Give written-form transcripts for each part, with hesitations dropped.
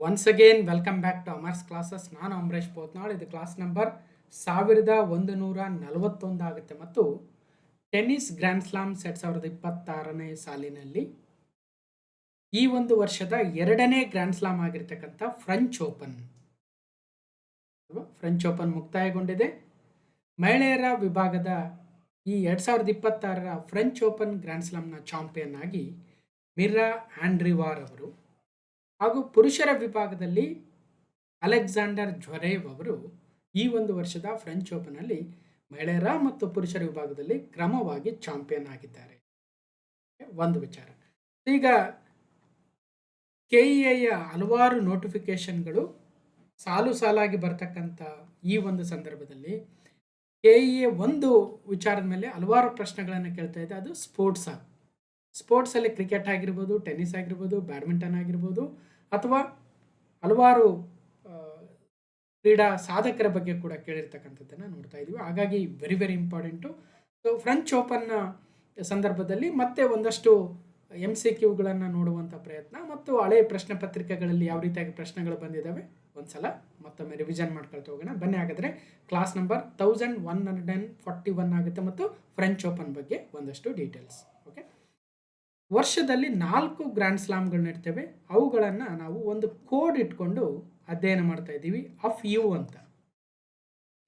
Once again welcome back to Amar's classes. ನಾನು ಅಮರೇಶ್ ಪೋತ್ನಾಳ್. ಇದು class number 1141 ಆಗುತ್ತೆ ಮತ್ತು ಟೆನ್ನಿಸ್ ಗ್ರ್ಯಾಂಡ್ ಸ್ಲಾಮ್ಸ್ 2026ನೇ ಸಾಲಿನಲ್ಲಿ ಈ ಒಂದು ವರ್ಷದ ಎರಡನೇ ಗ್ರ್ಯಾಂಡ್ ಸ್ಲಾಮ್ ಆಗಿರ್ತಕ್ಕಂಥ ಫ್ರೆಂಚ್ ಓಪನ್ ಮುಕ್ತಾಯಗೊಂಡಿದೆ. ಮಹಿಳೆಯರ ವಿಭಾಗದ ಈ 2026ರ ಫ್ರೆಂಚ್ ಓಪನ್ ಗ್ರ್ಯಾಂಡ್ ಸ್ಲಾಮ್ನ ಚಾಂಪಿಯನ್ ಆಗಿ ಮಿರಾ ಆಂಡ್ರಿವಾರ್ ಅವರು ಹಾಗೂ ಪುರುಷರ ವಿಭಾಗದಲ್ಲಿ ಅಲೆಕ್ಸಾಂಡರ್ ಜ್ವರೇವ್ ಅವರು ಈ ಒಂದು ವರ್ಷದ ಫ್ರೆಂಚ್ ಓಪನ್ನಲ್ಲಿ ಮಹಿಳೆಯರ ಮತ್ತು ಪುರುಷರ ವಿಭಾಗದಲ್ಲಿ ಕ್ರಮವಾಗಿ ಚಾಂಪಿಯನ್ ಆಗಿದ್ದಾರೆ. ಒಂದು ವಿಚಾರ. ಈಗ ಕೆಇಎಯ ಹಲವಾರು ನೋಟಿಫಿಕೇಶನ್ಗಳು ಸಾಲಾಗಿ ಬರ್ತಕ್ಕಂಥ ಈ ಒಂದು ಸಂದರ್ಭದಲ್ಲಿ ಕೆಇಎ ಒಂದು ವಿಚಾರದ ಮೇಲೆ ಹಲವಾರು ಪ್ರಶ್ನೆಗಳನ್ನು ಕೇಳ್ತಾ ಇದೆ. ಅದು ಸ್ಪೋರ್ಟ್ಸಲ್ಲಿ ಕ್ರಿಕೆಟ್ ಆಗಿರ್ಬೋದು, ಟೆನ್ನಿಸ್ ಆಗಿರ್ಬೋದು, ಬ್ಯಾಡ್ಮಿಂಟನ್ ಆಗಿರ್ಬೋದು, ಅಥವಾ ಹಲವಾರು ಕ್ರೀಡಾ ಸಾಧಕರ ಬಗ್ಗೆ ಕೂಡ ಕೇಳಿರ್ತಕ್ಕಂಥದ್ದನ್ನು ನೋಡ್ತಾ ಇದ್ದೀವಿ. ಹಾಗಾಗಿ ವೆರಿ ಇಂಪಾರ್ಟೆಂಟು. ಸೊ ಫ್ರೆಂಚ್ ಓಪನ್ನ ಸಂದರ್ಭದಲ್ಲಿ ಮತ್ತೆ ಒಂದಷ್ಟು MCQಗಳನ್ನು ನೋಡುವಂಥ ಪ್ರಯತ್ನ ಮತ್ತು ಹಳೆಯ ಪ್ರಶ್ನೆ ಪತ್ರಿಕೆಗಳಲ್ಲಿ ಯಾವ ರೀತಿಯಾಗಿ ಪ್ರಶ್ನೆಗಳು ಬಂದಿದ್ದಾವೆ ಒಂದ್ಸಲ ಮತ್ತೊಮ್ಮೆ ರಿವಿಷನ್ ಮಾಡ್ಕೊಳ್ತಾ ಹೋಗೋಣ. ಬನ್ನಿ ಹಾಗಾದರೆ ಕ್ಲಾಸ್ ನಂಬರ್ 1141 ಆಗುತ್ತೆ ಮತ್ತು ಫ್ರೆಂಚ್ ಓಪನ್ ಬಗ್ಗೆ ಒಂದಷ್ಟು ಡೀಟೇಲ್ಸ್. ಓಕೆ, ವರ್ಷದಲ್ಲಿ 4 ಗ್ರ್ಯಾಂಡ್ ಸ್ಲಾಮ್ಗಳನ್ನ ಇರ್ತೇವೆ. ಅವುಗಳನ್ನು ನಾವು ಒಂದು ಕೋಡ್ ಇಟ್ಕೊಂಡು ಅಧ್ಯಯನ ಮಾಡ್ತಾ ಇದ್ದೀವಿ, ಆಫ್ ಯು ಅಂತ.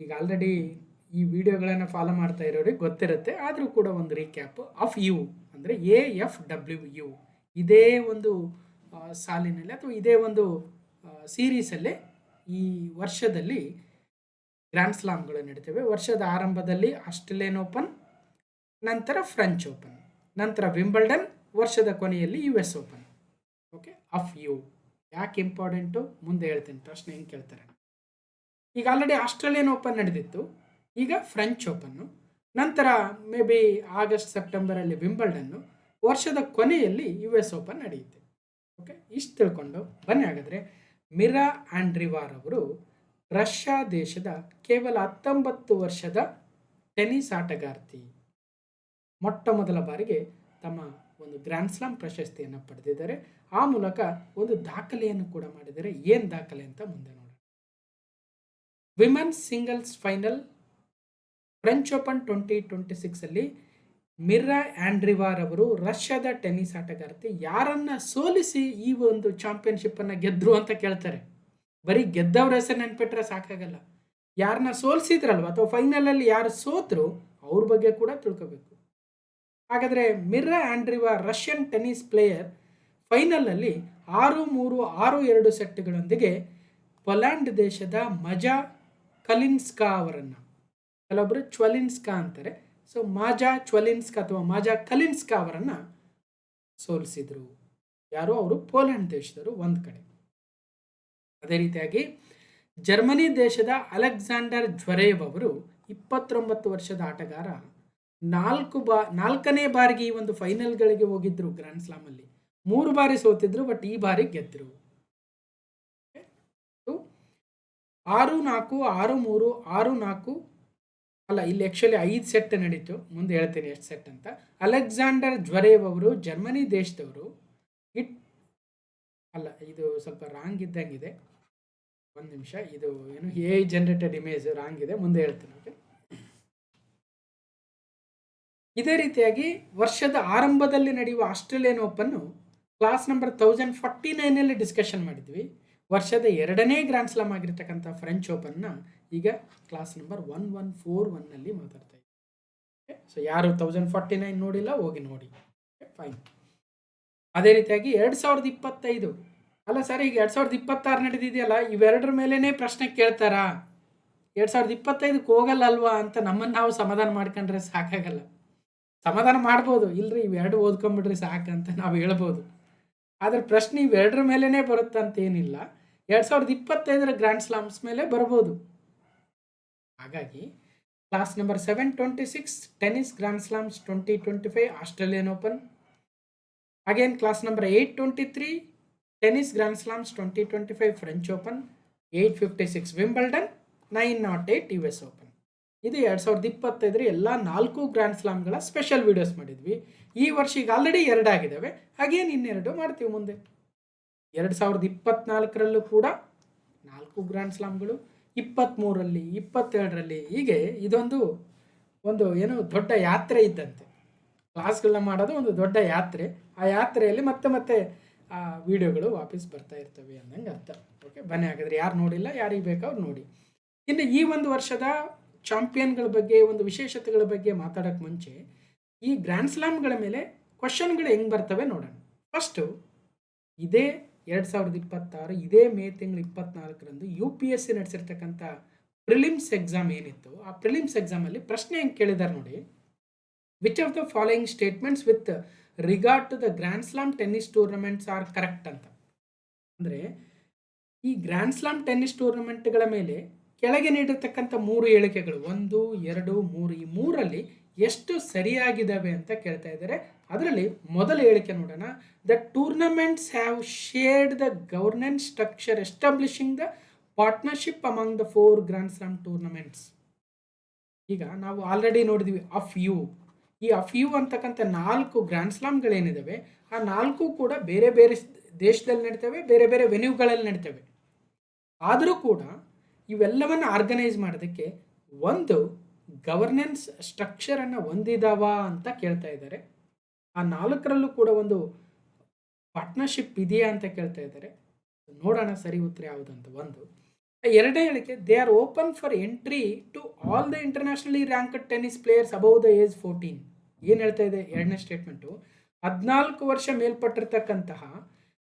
ಈಗ ಆಲ್ರೆಡಿ ಈ ವಿಡಿಯೋಗಳನ್ನು ಫಾಲೋ ಮಾಡ್ತಾ ಇರೋರಿಗೆ ಗೊತ್ತಿರುತ್ತೆ, ಆದರೂ ಕೂಡ ಒಂದು ರೀಕ್ಯಾಪ್. ಆಫ್ ಯು ಅಂದರೆ AFWU. ಇದೇ ಒಂದು ಸಾಲಿನಲ್ಲಿ ಅಥವಾ ಇದೇ ಒಂದು ಸೀರೀಸಲ್ಲೇ ಈ ವರ್ಷದಲ್ಲಿ ಗ್ರ್ಯಾಂಡ್ ಸ್ಲಾಮ್ಗಳು ನಡೀತವೆ. ವರ್ಷದ ಆರಂಭದಲ್ಲಿ ಆಸ್ಟ್ರೇಲಿಯನ್ ಓಪನ್, ನಂತರ ಫ್ರೆಂಚ್ ಓಪನ್, ನಂತರ ವಿಂಬಲ್ಡನ್, ವರ್ಷದ ಕೊನೆಯಲ್ಲಿ US ಓಪನ್. ಓಕೆ, ಆಫ್ ಯು ಯಾಕೆ ಇಂಪಾರ್ಟೆಂಟು ಮುಂದೆ ಹೇಳ್ತೀನಿ, ಪ್ರಶ್ನೆ ಹೆಂಗೆ ಕೇಳ್ತಾರೆ. ಈಗ ಆಲ್ರೆಡಿ ಆಸ್ಟ್ರೇಲಿಯನ್ ಓಪನ್ ನಡೆದಿತ್ತು, ಈಗ ಫ್ರೆಂಚ್ ಓಪನ್ನು, ನಂತರ ಮೇ ಬಿ ಆಗಸ್ಟ್ ಸೆಪ್ಟೆಂಬರಲ್ಲಿ ವಿಂಬಲ್ಡನ್ನು, ವರ್ಷದ ಕೊನೆಯಲ್ಲಿ US ಓಪನ್ ನಡೆಯುತ್ತೆ. ಓಕೆ, ಇಷ್ಟು ತಿಳ್ಕೊಂಡು ಬನ್ನಿ ಹಾಗಾದರೆ. ಮಿರಾ ಆಂಡ್ರಿವಾರ್ ಅವರು ರಷ್ಯಾ ದೇಶದ ಕೇವಲ 19 ವರ್ಷದ ಟೆನ್ನಿಸ್ ಆಟಗಾರ್ತಿ. ಮೊಟ್ಟ ಮೊದಲ ಬಾರಿಗೆ ತಮ್ಮ ಒಂದು ಗ್ರ್ಯಾಂಡ್ ಸ್ಲಾಮ್ ಪ್ರಶಸ್ತಿಯನ್ನು ಪಡೆದಿದ್ದಾರೆ. ಆ ಮೂಲಕ ಒಂದು ದಾಖಲೆಯನ್ನು ಕೂಡ ಮಾಡಿದ್ದಾರೆ. ಏನು ದಾಖಲೆ ಅಂತ ಮುಂದೆ ನೋಡೋಣ. Women's singles final French open 2026 Mirra ಆಂಡ್ರಿವಾರ್ ಅವರು ರಷ್ಯಾದ ಟೆನ್ನಿಸ್ ಆಟಗಾರ್ತಿ ಯಾರನ್ನ ಸೋಲಿಸಿ ಈ ಒಂದು ಚಾಂಪಿಯನ್ಶಿಪ್ಪನ್ನು ಗೆದ್ರು ಅಂತ ಕೇಳ್ತಾರೆ. ಬರೀ ಗೆದ್ದವ್ರ ಹೆಸರು ನೆನ್ಪಿಟ್ರೆ ಸಾಕಾಗಲ್ಲ, ಯಾರನ್ನ ಸೋಲಿಸಿದ್ರಲ್ವ ಅಥವಾ ಫೈನಲಲ್ಲಿ ಯಾರು ಸೋತರು ಅವ್ರ ಬಗ್ಗೆ ಕೂಡ ತಿಳ್ಕೋಬೇಕು. ಹಾಗಾದರೆ ಮಿರಾ ಆಂಡ್ರಿವಾರ್ ರಷ್ಯನ್ ಟೆನ್ನಿಸ್ ಪ್ಲೇಯರ್ ಫೈನಲಲ್ಲಿ 6-3, 6-2 ಸೆಟ್ಗಳೊಂದಿಗೆ ಪೋಲ್ಯಾಂಡ್ ದೇಶದ ಮಜಾ ಕಲಿನ್ಸ್ಕಾ ಅವರನ್ನು, ಕೆಲವೊಬ್ಬರು ಚ್ವಲಿನ್ಸ್ಕಾ ಅಂತಾರೆ, ಸೊ ಮಾಜಾ ಚ್ವಲಿನ್ಸ್ಕಾ ಅಥವಾ ಮಾಜಾ ಕಲಿನ್ಸ್ಕಾ ಅವರನ್ನು ಸೋಲಿಸಿದರು. ಯಾರು ಅವರು? ಪೋಲ್ಯಾಂಡ್ ದೇಶದವರು ಒಂದು ಕಡೆ. ಅದೇ ರೀತಿಯಾಗಿ ಜರ್ಮನಿ ದೇಶದ ಅಲೆಕ್ಸಾಂಡರ್ ಜ್ವರೇವ್ ಅವರು 29 ವರ್ಷದ ಆಟಗಾರ, 4ನೇ ಬಾರಿಗೆ ಈ ಒಂದು ಫೈನಲ್ಗಳಿಗೆ ಹೋಗಿದ್ರು. ಗ್ರ್ಯಾಂಡ್ ಸ್ಲಾಮಲ್ಲಿ 3 ಬಾರಿ ಸೋತಿದ್ರು, ಬಟ್ ಈ ಬಾರಿ ಗೆದ್ದರು. 6-4, 6-3, 6-4 ಅಲ್ಲ, ಇಲ್ಲಿ ಆ್ಯಕ್ಚುಲಿ 5 ಸೆಟ್ ನಡೀತು, ಮುಂದೆ ಹೇಳ್ತೀನಿ ಎಷ್ಟು ಸೆಟ್ ಅಂತ. ಅಲೆಕ್ಸಾಂಡರ್ ಜ್ವರೇವ್ ಅವರು ಜರ್ಮನಿ ದೇಶದವರು. ಇದು ಸ್ವಲ್ಪ ರಾಂಗ್ ಇದ್ದಂಗಿದೆ, ಒಂದು ನಿಮಿಷ. ಇದು ಏನು AI ಜನರೇಟೆಡ್ ಇಮೇಜ್ ರಾಂಗ್ ಇದೆ, ಮುಂದೆ ಹೇಳ್ತೀನಿ. ಓಕೆ, ಇದೇ ರೀತಿಯಾಗಿ ವರ್ಷದ ಆರಂಭದಲ್ಲಿ ನಡೆಯುವ Australian open class number 1049 discussion ಮಾಡಿದ್ವಿ. ವರ್ಷದ ಎರಡನೇ ಗ್ರ್ಯಾಂಡ್ ಸ್ಲಾಮ್ ಆಗಿರ್ತಕ್ಕಂಥ ಫ್ರೆಂಚ್ ಓಪನ್ನ ಈಗ ಕ್ಲಾಸ್ ನಂಬರ್ 1141 ಮಾತಾಡ್ತಾ ಇದ್ದೀವಿ. ಸೊ ಯಾರು 1049 ನೋಡಿಲ್ಲ ಹೋಗಿ ನೋಡಿ. ಫೈನ್. ಅದೇ ರೀತಿಯಾಗಿ 2025 ಅಲ್ಲ ಸರ್, ಈಗ 2026 ನಡೆದಿದೆಯಲ್ಲ, ಇವೆರಡರ ಮೇಲೇ ಪ್ರಶ್ನೆ ಕೇಳ್ತಾರಾ? 2025ಕ್ಕೆ ಹೋಗಲ್ಲ ಅಲ್ವಾ ಅಂತ ನಮ್ಮನ್ನು ನಾವು ಸಮಾಧಾನ ಮಾಡ್ಕೊಂಡ್ರೆ ಸಾಕಾಗಲ್ಲ. ಸಮಾಧಾನ ಮಾಡ್ಬೋದು, ಇಲ್ರಿ ಇವೆರಡು ಓದ್ಕೊಂಡ್ಬಿಡ್ರಿ ಸಾಕಂತ ನಾವು ಹೇಳ್ಬೋದು. ಆದರೆ ಪ್ರಶ್ನೆ ಇವೆರಡರ ಮೇಲೇ ಬರುತ್ತಂತ ಏನಿಲ್ಲ, 2025ರ ಗ್ರ್ಯಾಂಡ್ ಸ್ಲಾಮ್ಸ್ ಮೇಲೆ ಬರ್ಬೋದು. ಹಾಗಾಗಿ class number 726 tennis grand slams 2025 Australian open. Again class number 823 tennis grand slams 2025 French open. 856 Wimbledon, 908 US open. ಇದು 2025 ಎಲ್ಲ 4 ಗ್ರ್ಯಾಂಡ್ ಸ್ಲಾಮ್ಗಳ ಸ್ಪೆಷಲ್ ವಿಡಿಯೋಸ್ ಮಾಡಿದ್ವಿ. ಈ ವರ್ಷ ಈಗ ಆಲ್ರೆಡಿ 2 ಆಗಿದ್ದಾವೆ, ಹಾಗೇನು ಇನ್ನೆರಡು ಮಾಡ್ತೀವಿ ಮುಂದೆ. 2024ರಲ್ಲೂ ಕೂಡ 4 ಗ್ರ್ಯಾಂಡ್ ಸ್ಲಾಮ್ಗಳು, 23ರಲ್ಲಿ, 22ರಲ್ಲಿ, ಹೀಗೆ ಒಂದು ಏನು ದೊಡ್ಡ ಯಾತ್ರೆ ಇದ್ದಂತೆ. ಕ್ಲಾಸ್ಗಳನ್ನ ಮಾಡೋದು ಒಂದು ದೊಡ್ಡ ಯಾತ್ರೆ. ಆ ಯಾತ್ರೆಯಲ್ಲಿ ಮತ್ತೆ ವಿಡಿಯೋಗಳು ವಾಪಸ್ ಬರ್ತಾ ಇರ್ತವೆ ಅನ್ನಂಗೆ ಅರ್ಥ. ಓಕೆ, ಬನ್ನಿ ಹಾಗಾದರೆ ಯಾರು ನೋಡಿಲ್ಲ, ಯಾರಿಗೆ ಬೇಕೋ ಅವ್ರು ನೋಡಿ. ಇನ್ನು ಈ ಒಂದು ವರ್ಷದ ಚಾಂಪಿಯನ್ಗಳ ಬಗ್ಗೆ, ಒಂದು ವಿಶೇಷತೆಗಳ ಬಗ್ಗೆ ಮಾತಾಡೋಕ್ಕೆ ಮುಂಚೆ ಈ ಗ್ರ್ಯಾಂಡ್ ಸ್ಲಾಮ್ಗಳ ಮೇಲೆ ಕ್ವಶನ್ಗಳು ಹೆಂಗೆ ಬರ್ತವೆ ನೋಡೋಣ. ಫಸ್ಟು, ಇದೇ 2026 ಇದೇ ಮೇ ತಿಂಗಳು 24ರಂದು UPSC ನಡೆಸಿರ್ತಕ್ಕಂಥ ಪ್ರಿಲಿಮ್ಸ್ ಎಕ್ಸಾಮ್ ಏನಿತ್ತು, ಆ ಪ್ರಿಲಿಮ್ಸ್ ಎಕ್ಸಾಮಲ್ಲಿ ಪ್ರಶ್ನೆ ಹೆಂಗೆ ಕೇಳಿದ್ದಾರೆ ನೋಡಿ. Which of the following statements with regard to the grand slam tennis tournaments are correct ಅಂತ. ಅಂದರೆ ಈ ಗ್ರ್ಯಾಂಡ್ ಸ್ಲಾಮ್ ಟೆನ್ನಿಸ್ ಟೂರ್ನಮೆಂಟ್ಗಳ ಮೇಲೆ ಕೆಳಗೆ ನೀಡಿರ್ತಕ್ಕಂಥ 3 ಹೇಳಿಕೆಗಳು 1, 2, 3 ಈ 3ರಲ್ಲಿ ಎಷ್ಟು ಸರಿಯಾಗಿದ್ದಾವೆ ಅಂತ ಕೇಳ್ತಾ ಇದ್ದಾರೆ. ಅದರಲ್ಲಿ ಮೊದಲ ಹೇಳಿಕೆ ನೋಡೋಣ. The tournaments have shared the governance structure establishing the partnership among the 4 grand slam tournaments. ಈಗ ನಾವು ಆಲ್ರೆಡಿ ನೋಡಿದ್ವಿ ಈ ಅಫ್ ಯು ಅಂತಕ್ಕಂಥ 4 ಗ್ರ್ಯಾಂಡ್ ಸ್ಲಾಮ್ಗಳೇನಿದ್ದಾವೆ, ಆ 4 ಕೂಡ ಬೇರೆ ಬೇರೆ ದೇಶದಲ್ಲಿ ನಡೀತವೆ, ಬೇರೆ ಬೇರೆ ವೆನ್ಯೂಗಳಲ್ಲಿ ನಡೀತವೆ. ಆದರೂ ಕೂಡ ಇವೆಲ್ಲವನ್ನು ಆರ್ಗನೈಸ್ ಮಾಡೋದಕ್ಕೆ ಒಂದು ಗವರ್ನೆನ್ಸ್ ಸ್ಟ್ರಕ್ಚರನ್ನು ಹೊಂದಿದಾವ ಅಂತ ಕೇಳ್ತಾ ಇದ್ದಾರೆ. ಆ 4ರಲ್ಲೂ ಕೂಡ ಒಂದು ಪಾರ್ಟ್ನರ್ಶಿಪ್ ಇದೆಯಾ ಅಂತ ಕೇಳ್ತಾ ಇದ್ದಾರೆ. ನೋಡೋಣ ಸರಿ ಉತ್ತರ ಯಾವುದಂತ. ಒಂದು. ಎರಡನೇ ಹೇಳಿಕೆ, they are open for entry to all the internationally ranked tennis players above the age 14. ಏನು ಹೇಳ್ತಾ ಇದೆ ಎರಡನೇ ಸ್ಟೇಟ್ಮೆಂಟು, 14 ವರ್ಷ ಮೇಲ್ಪಟ್ಟಿರ್ತಕ್ಕಂತಹ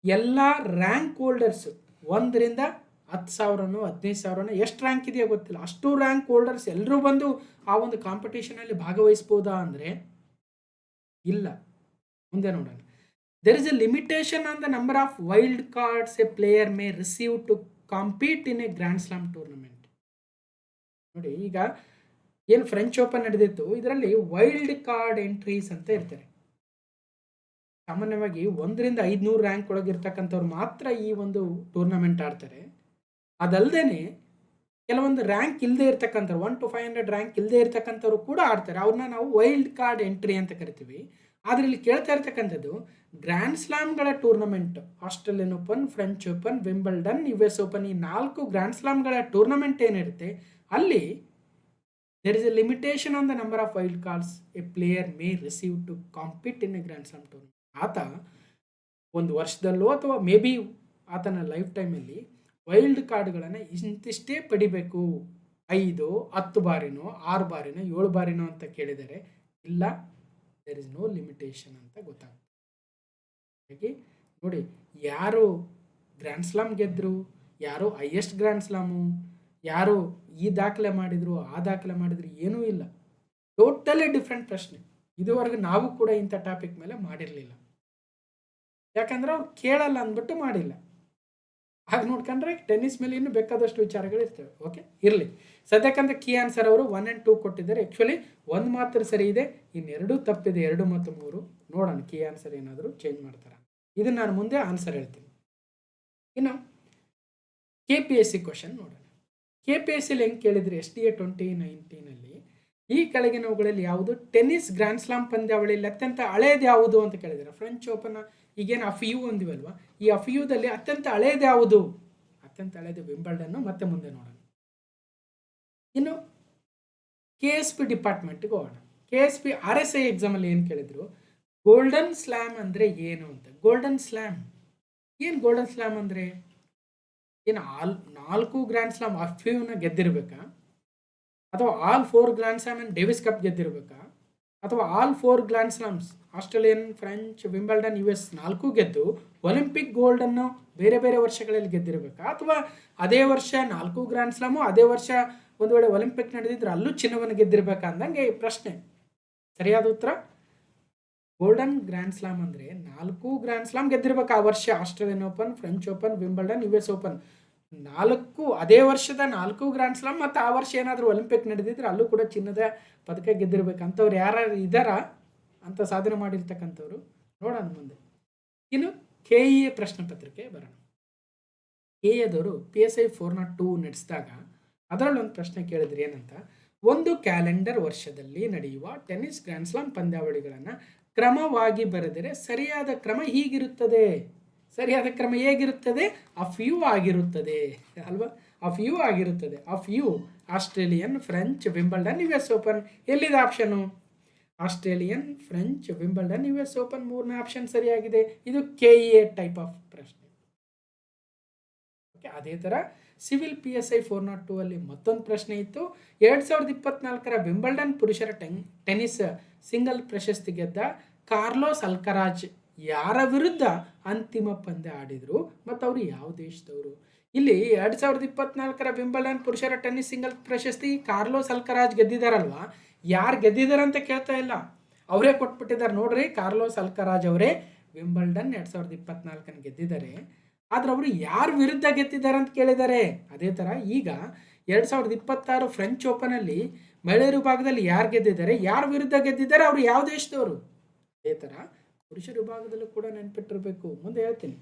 ಎಲ್ಲ ರ್ಯಾಂಕ್ ಹೋಲ್ಡರ್ಸು 1ರಿಂದ 10,000 15,000 ಎಷ್ಟು ರ್ಯಾಂಕ್ ಇದೆಯೋ ಗೊತ್ತಿಲ್ಲ, ಅಷ್ಟು ರ್ಯಾಂಕ್ ಹೋಲ್ಡರ್ಸ್ ಎಲ್ಲರೂ ಬಂದು ಆ ಒಂದು ಕಾಂಪಿಟೇಷನಲ್ಲಿ ಭಾಗವಹಿಸ್ಬೋದಾ ಅಂದರೆ ಇಲ್ಲ. ಮುಂದೆ ನೋಡೋಣ. There is a limitation on the number of wild cards a player may receive to compete in a grand slam tournament. ನೋಡಿ, ಈಗ ಏನು ಫ್ರೆಂಚ್ ಓಪನ್ ನಡೆದಿತ್ತು, ಇದರಲ್ಲಿ ವೈಲ್ಡ್ ಕಾರ್ಡ್ ಎಂಟ್ರೀಸ್ ಅಂತ ಇರ್ತಾರೆ. ಸಾಮಾನ್ಯವಾಗಿ 1ರಿಂದ 500 ರ್ಯಾಂಕ್ ಒಳಗಿರ್ತಕ್ಕಂಥವ್ರು ಮಾತ್ರ ಈ ಒಂದು ಟೂರ್ನಮೆಂಟ್ ಆಡ್ತಾರೆ. ಅದಲ್ಲದೆ ಕೆಲವೊಂದು ರ್ಯಾಂಕ್ ಇಲ್ಲದೆ ಇರ್ತಕ್ಕಂಥವ್ರು 1 to 500 ರ್ಯಾಂಕ್ ಇಲ್ಲದೆ ಇರ್ತಕ್ಕಂಥವ್ರು ಕೂಡ ಆಡ್ತಾರೆ. ಅವ್ರನ್ನ ನಾವು ವೈಲ್ಡ್ ಕಾರ್ಡ್ ಎಂಟ್ರಿ ಅಂತ ಕರಿತೀವಿ. ಆದರೆ ಇಲ್ಲಿ ಕೇಳ್ತಾ ಇರ್ತಕ್ಕಂಥದ್ದು ಗ್ರ್ಯಾಂಡ್ ಸ್ಲಾಮ್ಗಳ tournament, Australian open, French open, Wimbledon, US open, ಈ 4 ಗ್ರ್ಯಾಂಡ್ ಸ್ಲಾಮ್ಗಳ ಟೂರ್ನಮೆಂಟ್ ಏನಿರುತ್ತೆ ಅಲ್ಲಿ there is a limitation on the number of wild cards a player may receive to compete in a grand slam tournament. ಆತ ಒಂದು ವರ್ಷದಲ್ಲೋ ಅಥವಾ may be ಆತನ life ಟೈಮಲ್ಲಿ ವೈಲ್ಡ್ ಕಾರ್ಡ್ಗಳನ್ನು ಇಂತಿಷ್ಟೇ ಪಡಿಬೇಕು, 5, 10 ಬಾರಿನೋ 6 ಬಾರಿನೋ 7 ಬಾರಿನೋ ಅಂತ ಕೇಳಿದರೆ ಇಲ್ಲ, ದೇರ್ ಇಸ್ ನೋ ಲಿಮಿಟೇಷನ್ ಅಂತ ಗೊತ್ತಾಗ್ತದೆ. ಹಾಗೆ ನೋಡಿ, ಯಾರು ಗ್ರ್ಯಾಂಡ್ ಸ್ಲಾಮ್ ಗೆದ್ದರು, ಯಾರು ಹೈಯೆಸ್ಟ್ ಗ್ರ್ಯಾಂಡ್ ಸ್ಲಾಮು, ಯಾರು ಈ ದಾಖಲೆ ಮಾಡಿದರು ಆ ದಾಖಲೆ ಮಾಡಿದ್ರು, ಏನೂ ಇಲ್ಲ. ಟೋಟಲಿ ಡಿಫ್ರೆಂಟ್ ಪ್ರಶ್ನೆ. ಇದುವರೆಗೂ ನಾವು ಕೂಡ ಇಂಥ ಟಾಪಿಕ್ ಮೇಲೆ ಮಾಡಿರಲಿಲ್ಲ. ಯಾಕಂದ್ರೆ ಅವ್ರು ಕೇಳಲ್ಲ ಅಂದ್ಬಿಟ್ಟು ಮಾಡಿಲ್ಲ. ಹಾಗೆ ನೋಡ್ಕೊಂಡ್ರೆ ಟೆನ್ನಿಸ್ ಮೇಲೆ ಇನ್ನೂ ಬೇಕಾದಷ್ಟು ವಿಚಾರಗಳು ಇರ್ತವೆ. ಓಕೆ, ಇರಲಿ. ಸದ್ಯಕ್ಕಂತ ಕೀ ಆನ್ಸರ್ ಅವರು 1 and 2 ಕೊಟ್ಟಿದ್ದಾರೆ. ಆ್ಯಕ್ಚುಲಿ 1 ಮಾತ್ರ ಸರಿ ಇದೆ, ಇನ್ನೆರಡು ತಪ್ಪಿದೆ, 2 ಮತ್ತು 3. ನೋಡೋಣ ಕೀ ಆನ್ಸರ್ ಏನಾದರೂ ಚೇಂಜ್ ಮಾಡ್ತಾರೆ. ಇದನ್ನು ನಾನು ಮುಂದೆ ಆನ್ಸರ್ ಹೇಳ್ತೀನಿ. ಇನ್ನು KPSC ಕ್ವಶನ್ ನೋಡೋಣ. KPSCಲಿ ಹೆಂಗೆ ಕೇಳಿದರೆ SDA 2019ನಲ್ಲಿ ಈ ಕೆಳಗಿನವುಗಳಲ್ಲಿ ಯಾವುದು ಟೆನ್ನಿಸ್ ಗ್ರ್ಯಾಂಡ್ ಸ್ಲಾಮ್ ಪಂದ್ಯಾವಳಿಯಲ್ಲಿ ಅತ್ಯಂತ ಹಳೇದು ಯಾವುದು ಅಂತ ಕೇಳಿದ್ದಾರೆ. ಫ್ರೆಂಚ್ ಓಪನ್, ಈಗೇನು ಅಫ್ಯೂ ಅಂದಿವಲ್ವ, ಈ ಅಫ್ಯೂದಲ್ಲಿ ಅತ್ಯಂತ ಹಳೇದು ಯಾವುದು? ಅತ್ಯಂತ ಹಳೇದು ವಿಂಬಲ್ಡನ್ನು. ಮತ್ತೆ ಮುಂದೆ ನೋಡೋಣ. ಇನ್ನು KSP ಡಿಪಾರ್ಟ್ಮೆಂಟ್ಗೆ ಹೋಗೋಣ. KSP RSI ಎಕ್ಸಾಮಲ್ಲಿ ಏನು ಕೇಳಿದ್ರು, ಗೋಲ್ಡನ್ ಸ್ಲ್ಯಾಮ್ ಅಂದರೆ ಏನು ಅಂತ. ಗೋಲ್ಡನ್ ಸ್ಲ್ಯಾಮ್ ಏನು? ಗೋಲ್ಡನ್ ಸ್ಲ್ಯಾಮ್ ಅಂದರೆ ಏನು? 4 ಗ್ರ್ಯಾಂಡ್ ಸ್ಲಾಮ್ ಅಫ್ಯೂನ ಗೆದ್ದಿರ್ಬೇಕಾ, ಅಥವಾ all 4 grand slam and Davis cup ಗೆದ್ದಿರ್ಬೇಕಾ, ಅಥವಾ all 4 grand slams Australian, French, Wimbledon, US 4 ಗೆದ್ದು ಒಲಿಂಪಿಕ್ ಗೋಲ್ಡನ್ನು ಬೇರೆ ಬೇರೆ ವರ್ಷಗಳಲ್ಲಿ ಗೆದ್ದಿರಬೇಕಾ, ಅಥವಾ ಅದೇ ವರ್ಷ 4 ಗ್ರ್ಯಾಂಡ್ ಸ್ಲಾಮು ಅದೇ ವರ್ಷ ಒಂದು ವೇಳೆ ಒಲಿಂಪಿಕ್ ನಡೆದಿದ್ರೆ ಅಲ್ಲೂ ಚಿನ್ನವನ್ನು ಗೆದ್ದಿರಬೇಕಾ ಅಂದಂಗೆ ಪ್ರಶ್ನೆ. ಸರಿಯಾದ ಉತ್ತರ ಗೋಲ್ಡನ್ ಗ್ರ್ಯಾಂಡ್ ಸ್ಲಾಮ್ ಅಂದರೆ 4 ಗ್ರ್ಯಾಂಡ್ ಸ್ಲಾಮ್ ಗೆದ್ದಿರ್ಬೇಕು ಆ ವರ್ಷ. Australian open, French open, Wimbledon, US open 4 ಅದೇ ವರ್ಷದ 4 ಗ್ರ್ಯಾಂಡ್ ಸ್ಲಾಮ್, ಮತ್ತು ಆ ವರ್ಷ ಏನಾದರೂ ಒಲಿಂಪಿಕ್ ನಡೆದಿದ್ರೆ ಅಲ್ಲೂ ಕೂಡ ಚಿನ್ನದ ಪದಕ ಗೆದ್ದಿರ್ಬೇಕಂಥವ್ರು ಯಾರು ಇದ್ದಾರಾ ಅಂತ ಸಾಧನೆ ಮಾಡಿರ್ತಕ್ಕಂಥವ್ರು? ನೋಡೋಣ ಮುಂದೆ. ಇನ್ನು KEA ಪ್ರಶ್ನೆ ಪತ್ರಿಕೆ ಬರೋಣ. KEAದವರು PSI 402 ನಡೆಸಿದಾಗ ಅದರಲ್ಲೊಂದು ಪ್ರಶ್ನೆ ಕೇಳಿದ್ರು. ಏನಂತ, ಒಂದು ಕ್ಯಾಲೆಂಡರ್ ವರ್ಷದಲ್ಲಿ ನಡೆಯುವ ಟೆನ್ನಿಸ್ ಗ್ರ್ಯಾಂಡ್ ಸ್ಲಾಮ್ ಪಂದ್ಯಾವಳಿಗಳನ್ನು ಕ್ರಮವಾಗಿ ಬರೆದರೆ ಸರಿಯಾದ ಕ್ರಮ ಹೀಗಿರುತ್ತದೆ. ಸರಿಯಾದ ಕ್ರಮ ಹೇಗಿರುತ್ತದೆ? ಅ ಫ್ಯೂ ಆಗಿರುತ್ತದೆ ಅಲ್ವಾ? ಅ ಫ್ಯೂ ಆಗಿರುತ್ತದೆ. ಅ ಫ್ಯೂ Australian, French, Wimbledon, US open. ಎಲ್ಲಿದೆ option? Australian, French, Wimbledon, US open 3ನೇ ಆಪ್ಷನ್ ಸರಿಯಾಗಿದೆ. ಇದು KEA ಟೈಪ್ ಆಫ್ ಪ್ರಶ್ನೆ. ಓಕೆ, ಅದೇ ಥರ ಸಿವಿಲ್ PSI 402 ಅಲ್ಲಿ ಮತ್ತೊಂದು ಪ್ರಶ್ನೆ ಇತ್ತು. 2024ರ ವಿಂಬಲ್ಡನ್ ಪುರುಷರ ಟೆನ್ನಿಸ್ ಸಿಂಗಲ್ ಪ್ರಶಸ್ತಿ ಗೆದ್ದ ಕಾರ್ಲೋಸ್ ಅಲ್ಕರಾಜ್ ಯಾರ ವಿರುದ್ಧ ಅಂತಿಮ ಪಂದ್ಯ ಆಡಿದರು ಮತ್ತು ಅವರು ಯಾವ ದೇಶದವರು? ಇಲ್ಲಿ 2024ರ ವಿಂಬಲ್ಡನ್ ಪುರುಷರ ಟೆನ್ನಿಸ್ ಸಿಂಗಲ್ ಪ್ರಶಸ್ತಿ ಕಾರ್ಲೋಸ್ ಅಲ್ಕರಾಜ್ ಗೆದ್ದಿದ್ದಾರಲ್ವಾ, ಯಾರು ಗೆದ್ದಿದ್ದಾರೆ ಅಂತ ಕೇಳ್ತಾ ಇಲ್ಲ, ಅವರೇ ಕೊಟ್ಬಿಟ್ಟಿದ್ದಾರೆ ನೋಡ್ರಿ. ಕಾರ್ಲೋಸ್ ಅಲ್ಕರಾಜ್ ಅವರೇ ವಿಂಬಲ್ಡನ್ 2024 ಗೆದ್ದಿದ್ದಾರೆ. ಆದ್ರೆ ಅವರು ಯಾರ ವಿರುದ್ಧ ಗೆದ್ದಿದ್ದಾರೆ ಅಂತ ಕೇಳಿದ್ದಾರೆ. ಅದೇ ಥರ ಈಗ 2026 ಫ್ರೆಂಚ್ ಓಪನಲ್ಲಿ ಮಹಿಳೆಯರ ವಿಭಾಗದಲ್ಲಿ ಯಾರು ಗೆದ್ದಿದ್ದಾರೆ, ಯಾರ ವಿರುದ್ಧ ಗೆದ್ದಿದ್ದಾರೆ, ಅವರು ಯಾವ ದೇಶದವರು? ಅದೇ ಥರ ಪುರುಷರ ವಿಭಾಗದಲ್ಲೂ ಕೂಡ ನೆನಪಿಟ್ಟಿರಬೇಕು, ಮುಂದೆ ಹೇಳ್ತೀನಿ.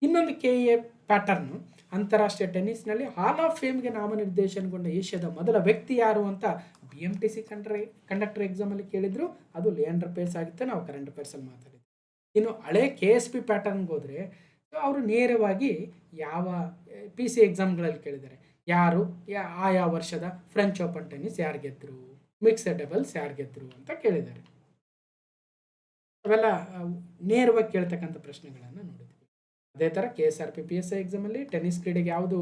ಇನ್ನೊಂದು KEA ಪ್ಯಾಟರ್ನು, ಅಂತಾರಾಷ್ಟ್ರೀಯ ಟೆನ್ನಿಸ್ನಲ್ಲಿ ಹಾಲ್ ಆಫ್ ಫೇಮ್ಗೆ ನಾಮನಿರ್ದೇಶನಗೊಂಡ ಏಷ್ಯಾದ ಮೊದಲ ವ್ಯಕ್ತಿ ಯಾರು ಅಂತ BMTC ಕಂಡಕ್ಟರ್ ಎಕ್ಸಾಮಲ್ಲಿ ಕೇಳಿದ್ರು. ಅದು ಲಿಯಾಂಡರ್ ಪೇಸ್ ಆಗಿತ್ತು. ನಾವು ಕರೆಂಟ್ ಅಫೇರ್ಸಲ್ಲಿ ಮಾತಾಡಿದ್ವಿ. ಇನ್ನು ಹಳೆ KSP ಪ್ಯಾಟರ್ನ್ಗೆ ಹೋದರೆ ಅವರು ನೇರವಾಗಿ ಯಾವ PC ಎಕ್ಸಾಮ್ಗಳಲ್ಲಿ ಕೇಳಿದ್ದಾರೆ, ಯಾರು ಆಯಾ ವರ್ಷದ ಫ್ರೆಂಚ್ ಓಪನ್ ಟೆನ್ನಿಸ್ ಯಾರು ಗೆದ್ದರು, ಮಿಕ್ಸಡ್ ಡಬಲ್ಸ್ ಯಾರು ಗೆದ್ದರು ಅಂತ ಕೇಳಿದ್ದಾರೆ. ಅವೆಲ್ಲ ನೇರವಾಗಿ ಕೇಳ್ತಕ್ಕಂಥ ಪ್ರಶ್ನೆಗಳನ್ನು ನೋಡಿದ್ವಿ. ಅದೇ ಥರ KSRP PSI ಎಕ್ಸಾಮಲ್ಲಿ ಟೆನ್ನಿಸ್ ಕ್ರೀಡೆಗೆ ಯಾವುದು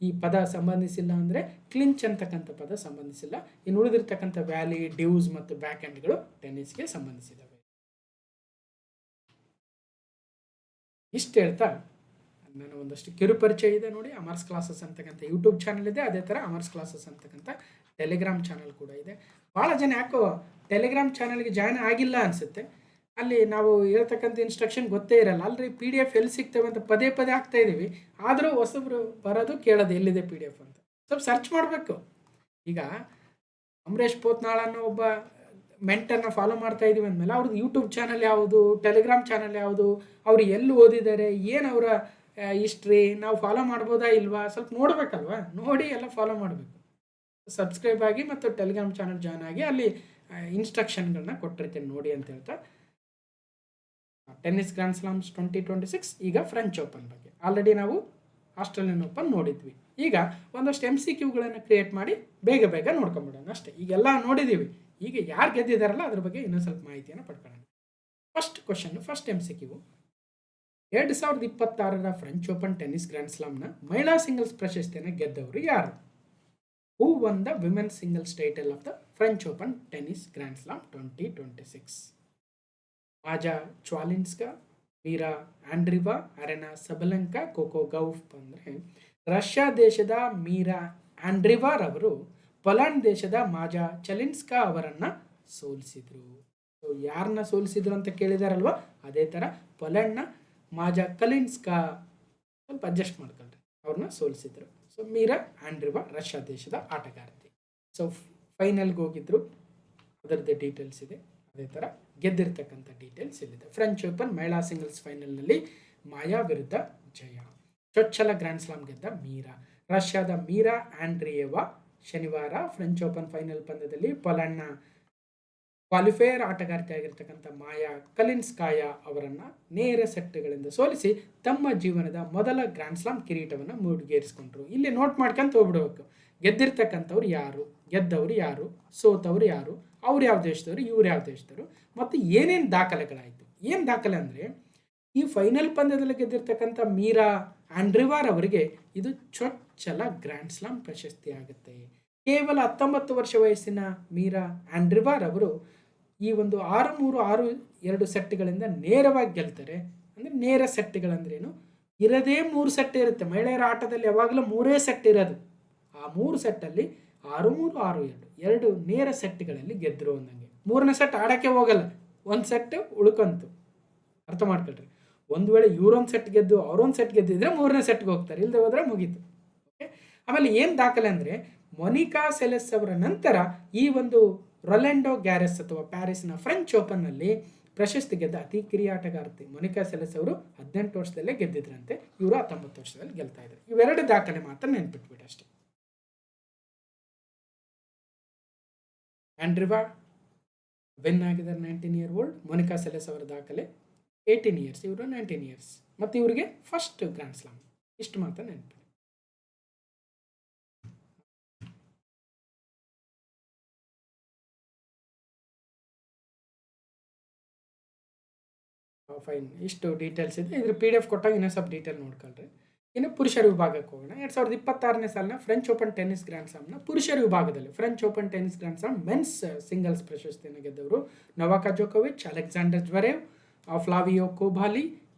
ಈ ಪದ ಸಂಬಂಧಿಸಿಲ್ಲ ಅಂದರೆ ಕ್ಲಿಂಚ್ ಅಂತಕ್ಕಂಥ ಪದ ಸಂಬಂಧಿಸಿಲ್ಲ. ಇನ್ನು ಉಳಿದಿರ್ತಕ್ಕಂಥ ವ್ಯಾಲಿ, ಡ್ಯೂಸ್ ಮತ್ತು ಬ್ಯಾಕ್ ಹ್ಯಾಂಡ್ಗಳು ಟೆನ್ನಿಸ್ಗೆ ಸಂಬಂಧಿಸಿದವೆ. ಇಷ್ಟು ಹೇಳ್ತಾ ನಾನು ಒಂದಷ್ಟು ಕಿರುಪರಿಚಯ ಇದೆ ನೋಡಿ. ಅಮರ್ಸ್ ಕ್ಲಾಸಸ್ ಅಂತಕ್ಕಂಥ ಯೂಟ್ಯೂಬ್ ಚಾನಲ್ ಇದೆ. ಅದೇ ಥರ ಅಮರ್ಸ್ ಕ್ಲಾಸಸ್ ಅಂತಕ್ಕಂಥ ಟೆಲಿಗ್ರಾಮ್ ಚಾನಲ್ ಕೂಡ ಇದೆ. ಭಾಳ ಜನ ಯಾಕೋ ಟೆಲಿಗ್ರಾಮ್ ಚಾನಲ್ಗೆ ಜಾಯ್ನ್ ಆಗಿಲ್ಲ ಅನಿಸುತ್ತೆ. ಅಲ್ಲಿ ನಾವು ಹೇಳ್ತಕ್ಕಂಥ ಇನ್ಸ್ಟ್ರಕ್ಷನ್ ಗೊತ್ತೇ ಇರಲ್ಲ. ಅಲ್ರಿ PDF ಎಲ್ಲಿ ಸಿಗ್ತೇವೆ ಅಂತ ಪದೇ ಆಗ್ತಾ ಇದ್ದೀವಿ. ಆದರೂ ಹೊಸಬ್ರು ಬರೋದು ಕೇಳೋದು ಎಲ್ಲಿದೆ PDF ಅಂತ ಸ್ವಲ್ಪ ಸರ್ಚ್ ಮಾಡಬೇಕು. ಈಗ ಅಮರೇಶ್ ಪೋತ್ನಾಳ್ ಅನ್ನೋ ಒಬ್ಬ ಮೆಂಟರ್ನ ಫಾಲೋ ಮಾಡ್ತಾ ಇದ್ದೀವಿ ಅಂದಮೇಲೆ ಅವ್ರದ್ದು ಯೂಟ್ಯೂಬ್ ಚಾನಲ್ ಯಾವುದು, ಟೆಲಿಗ್ರಾಮ್ ಚಾನಲ್ ಯಾವುದು, ಅವರು ಎಲ್ಲಿ ಓದಿದ್ದಾರೆ, ಏನು ಅವರ ಹಿಸ್ಟ್ರಿ, ನಾವು ಫಾಲೋ ಮಾಡ್ಬೋದಾ ಇಲ್ವಾ ಸ್ವಲ್ಪ ನೋಡಬೇಕಲ್ವಾ. ನೋಡಿ ಎಲ್ಲ ಫಾಲೋ ಮಾಡಬೇಕು. ಸಬ್ಸ್ಕ್ರೈಬ್ ಆಗಿ ಮತ್ತು ಟೆಲಿಗ್ರಾಮ್ ಚಾನಲ್ ಜಾಯ್ನ್ ಆಗಿ ಅಲ್ಲಿ ಇನ್ಸ್ಟ್ರಕ್ಷನ್ಗಳನ್ನ ಕೊಟ್ಟಿರ್ತೀನಿ ನೋಡಿ ಅಂತ ಹೇಳ್ತಾ, ಟೆನ್ನಿಸ್ ಗ್ರ್ಯಾಂಡ್ ಸ್ಲಾಮ್ಸ್ 2026, ಈಗ ಫ್ರೆಂಚ್ ಓಪನ್ ಬಗ್ಗೆ ಆಲ್ರೆಡಿ ನಾವು ಆಸ್ಟ್ರೇಲಿಯನ್ ಓಪನ್ ನೋಡಿದ್ವಿ. ಈಗ ಒಂದಷ್ಟು MCQಗಳನ್ನು ಕ್ರಿಯೇಟ್ ಮಾಡಿ ಬೇಗ ನೋಡ್ಕೊಂಬಿಡೋಣ ಅಷ್ಟೇ. ಈಗೆಲ್ಲ ನೋಡಿದ್ದೀವಿ. ಈಗ ಯಾರು ಗೆದ್ದಿದ್ದಾರಲ್ಲ ಅದ್ರ ಬಗ್ಗೆ ಇನ್ನೊಂದು ಸ್ವಲ್ಪ ಮಾಹಿತಿಯನ್ನು ಪಡ್ಕೊಳ್ಳೋಣ. ಫಸ್ಟ್ ಕ್ವಶನ್, ಫಸ್ಟ್ MCQ, 2026ರ ಫ್ರೆಂಚ್ ಓಪನ್ ಟೆನ್ನಿಸ್ ಗ್ರ್ಯಾಂಡ್ ಸ್ಲಾಮ್ನ ಮಹಿಳಾ ಸಿಂಗಲ್ಸ್ ಪ್ರಶಸ್ತಿಯನ್ನು ಗೆದ್ದವರು ಯಾರು? Who won the women's singles title of the French open tennis grand slam 2026? Maja Chwalinska, Mirra Andreeva, Aryna Sabalenka, Coco Gauff. ಅಂದರೆ ರಷ್ಯಾ ದೇಶದ Mirra ಆಂಡ್ರಿವಾರವರು Poland ದೇಶದ ಮಾಜಾ ಚಲಿನ್ಸ್ಕಾ ಅವರನ್ನು ಸೋಲಿಸಿದರು. ಸೊ ಯಾರನ್ನ ಸೋಲಿಸಿದ್ರು ಅಂತ ಕೇಳಿದಾರಲ್ವ, ಅದೇ ಥರ ಪೋಲೆಂಡ್ನ ಮಾಜಾ ಕಲಿನ್ಸ್ಕಾ, ಸ್ವಲ್ಪ ಅಡ್ಜಸ್ಟ್ ಮಾಡ್ಕೊಳ್ರಿ, ಅವ್ರನ್ನ ಸೋಲಿಸಿದ್ರು. ಸೊ ಮೀರಾ ಆಂಡ್ರಿವಾ ರಷ್ಯಾ ದೇಶದ ಆಟಗಾರ್ತಿ. ಸೊ ಫೈನಲ್ಗೆ ಹೋಗಿದ್ರು, ಅದರದ್ದು ಡೀಟೇಲ್ಸ್ ಇದೆ. ಅದೇ ಥರ ಗೆದ್ದಿರ್ತಕ್ಕಂಥ ಡೀಟೇಲ್ಸ್ ಇಲ್ಲಿದೆ. ಫ್ರೆಂಚ್ ಓಪನ್ ಮಹಿಳಾ ಸಿಂಗಲ್ಸ್ ಫೈನಲ್ನಲ್ಲಿ ಮಾಯಾ ವಿರುದ್ಧ ಜಯ. ಚೊಚ್ಚಲ ಗ್ರ್ಯಾಂಡ್ ಸ್ಲಾಮ್ ಗೆದ್ದ ಮೀರಾ. ರಷ್ಯಾದ ಮೀರಾ ಆಂಡ್ರಿಯೇವಾ ಶನಿವಾರ ಫ್ರೆಂಚ್ ಓಪನ್ ಫೈನಲ್ ಪಂದ್ಯದಲ್ಲಿ ಪೋಲೆಂಡ್ನ ಕ್ವಾಲಿಫೈಯರ್ ಆಟಗಾರ್ತಿಯಾಗಿರ್ತಕ್ಕಂಥ ಮಾಯಾ ಕಲಿನ್ಸ್ಕಾಯಾ ಅವರನ್ನು ನೇರ ಸೆಟ್ಗಳಿಂದ ಸೋಲಿಸಿ ತಮ್ಮ ಜೀವನದ ಮೊದಲ ಗ್ರ್ಯಾಂಡ್ ಸ್ಲಾಮ್ ಕಿರೀಟವನ್ನು ಮುಡಿಗೇರಿಸಿಕೊಂಡ್ರು. ಇಲ್ಲಿ ನೋಟ್ ಮಾಡ್ಕೊಂತ ಹೋಗ್ಬಿಡ್ಬೇಕು. ಗೆದ್ದಿರ್ತಕ್ಕಂಥವ್ರು ಯಾರು, ಗೆದ್ದವರು ಯಾರು, ಸೋತವ್ರು ಯಾರು, ಅವ್ರು ಯಾವ ದೇಶದವರು, ಇವ್ರು ಯಾವ ದೇಶದವರು, ಮತ್ತು ಏನೇನು ದಾಖಲೆಗಳಾಯಿತು. ಏನು ದಾಖಲೆ ಅಂದರೆ, ಈ ಫೈನಲ್ ಪಂದ್ಯದಲ್ಲಿ ಗೆದ್ದಿರ್ತಕ್ಕಂಥ ಮೀರಾ ಆಂಡ್ರಿವಾರ್ ಅವರಿಗೆ ಇದು ಚೊಚ್ಚಲ ಗ್ರ್ಯಾಂಡ್ ಸ್ಲಾಮ್ ಪ್ರಶಸ್ತಿ ಆಗುತ್ತೆ. ಕೇವಲ 19 ವರ್ಷ ವಯಸ್ಸಿನ ಮೀರಾ ಆಂಡ್ರಿವಾರ್ ಅವರು ಈ ಒಂದು 6-3, 6-2 ಸೆಟ್ಗಳಿಂದ ನೇರವಾಗಿ ಗೆಲ್ತಾರೆ. ಅಂದರೆ ನೇರ ಸೆಟ್ಗಳಂದ್ರೇನು, ಇರೋದೇ 3 ಸೆಟ್ ಇರುತ್ತೆ. ಮಹಿಳೆಯರ ಆಟದಲ್ಲಿ ಯಾವಾಗಲೂ 3 ಸೆಟ್ ಇರೋದು. ಆ 3 ಸೆಟ್ಟಲ್ಲಿ 6-3, 6-2 2 ನೇರ ಸೆಟ್ಗಳಲ್ಲಿ ಗೆದ್ದರು ಅಂದಂಗೆ. 3ನೇ ಸೆಟ್ ಆಡೋಕ್ಕೆ ಹೋಗಲ್ಲ, 1 ಸೆಟ್ ಉಳ್ಕೊಂತು. ಅರ್ಥ ಮಾಡ್ಕೊಳ್ರಿ. ಒಂದು ವೇಳೆ ಇವರೊಂದು ಸೆಟ್ ಗೆದ್ದು ಅವರೊಂದು ಸೆಟ್ ಗೆದ್ದಿದ್ರೆ 3ನೇ ಸೆಟ್ಗೆ ಹೋಗ್ತಾರೆ, ಇಲ್ಲದೆ ಹೋದರೆ ಮುಗೀತು. ಓಕೆ. ಆಮೇಲೆ ಏನು ದಾಖಲೆ ಅಂದರೆ, ಮೊನಿಕಾ ಸೆಲೆಸ್ ಅವರ ನಂತರ ಈ ಒಂದು ರೊಲೆಂಡೋ ಗ್ಯಾರೆಸ್ ಅಥವಾ ಪ್ಯಾರಿಸ್ನ ಫ್ರೆಂಚ್ ಓಪನ್ನಲ್ಲಿ ಪ್ರಶಸ್ತಿ ಗೆದ್ದ ಅತಿ ಕಿರಿಯ ಆಟಗಾರ್ತಿ ಮೊನಿಕಾ ಸೆಲೆಸ್ ಅವರು 18 ವರ್ಷದಲ್ಲೇ ಗೆದ್ದಿದ್ರಂತೆ. ಇವರು 19 ವರ್ಷದಲ್ಲಿ ಗೆಲ್ತಾ ಇದ್ದಾರೆ. ಇವೆರಡು ದಾಖಲೆ ಮಾತ್ರ ನೆನ್ಪಿಟ್ಬಿಟ್ಟು ಅಷ್ಟೇ. ಆಂಡ್ರಿವಾ ವಿನ್ ಆಗಿದ್ದಾರೆ 19 year old. ಮೊನಿಕಾ ಸೆಲೆಸ್ ಅವರ ದಾಖಲೆ 18 ಇಯರ್ಸ್, ಇವರು 19 ಇಯರ್ಸ್. ಮತ್ತು ಇವರಿಗೆ ಫಸ್ಟ್ ಗ್ರ್ಯಾಂಡ್ ಸ್ಲಾಮ್. ಇಷ್ಟು ಮಾತ್ರ ನೆನಪು. ಫೈನ್, ಇಷ್ಟು ಡೀಟೇಲ್ಸ್ ಇದೆ. ಇದ್ರ PDF ಕೊಟ್ಟಾಗ ಇನ್ನೂ ಸ್ವಲ್ಪ ಡೀಟೇಲ್ ನೋಡ್ಕೊಳ್ರಿ. ಇನ್ನು ಪುರುಷರ ವಿಭಾಗಕ್ಕೆ ಹೋಗೋಣ. 2026ನೇ ಸಾಲಿನ ಫ್ರೆಂಚ್ ಓಪನ್ ಟೆನ್ನಿಸ್ ಗ್ರ್ಯಾಂಡ್ ಸ್ಲಾಮ್ನ ಪುರುಷರ ವಿಭಾಗದಲ್ಲಿ French open tennis grand slam men's singles ಪ್ರಶಸ್ತಿಯನ್ನು ಗೆದ್ದವರು ನೊವಾಕ್ ಜೋಕೋವಿಚ್, Alexander Zverev, Flavio Cobolli,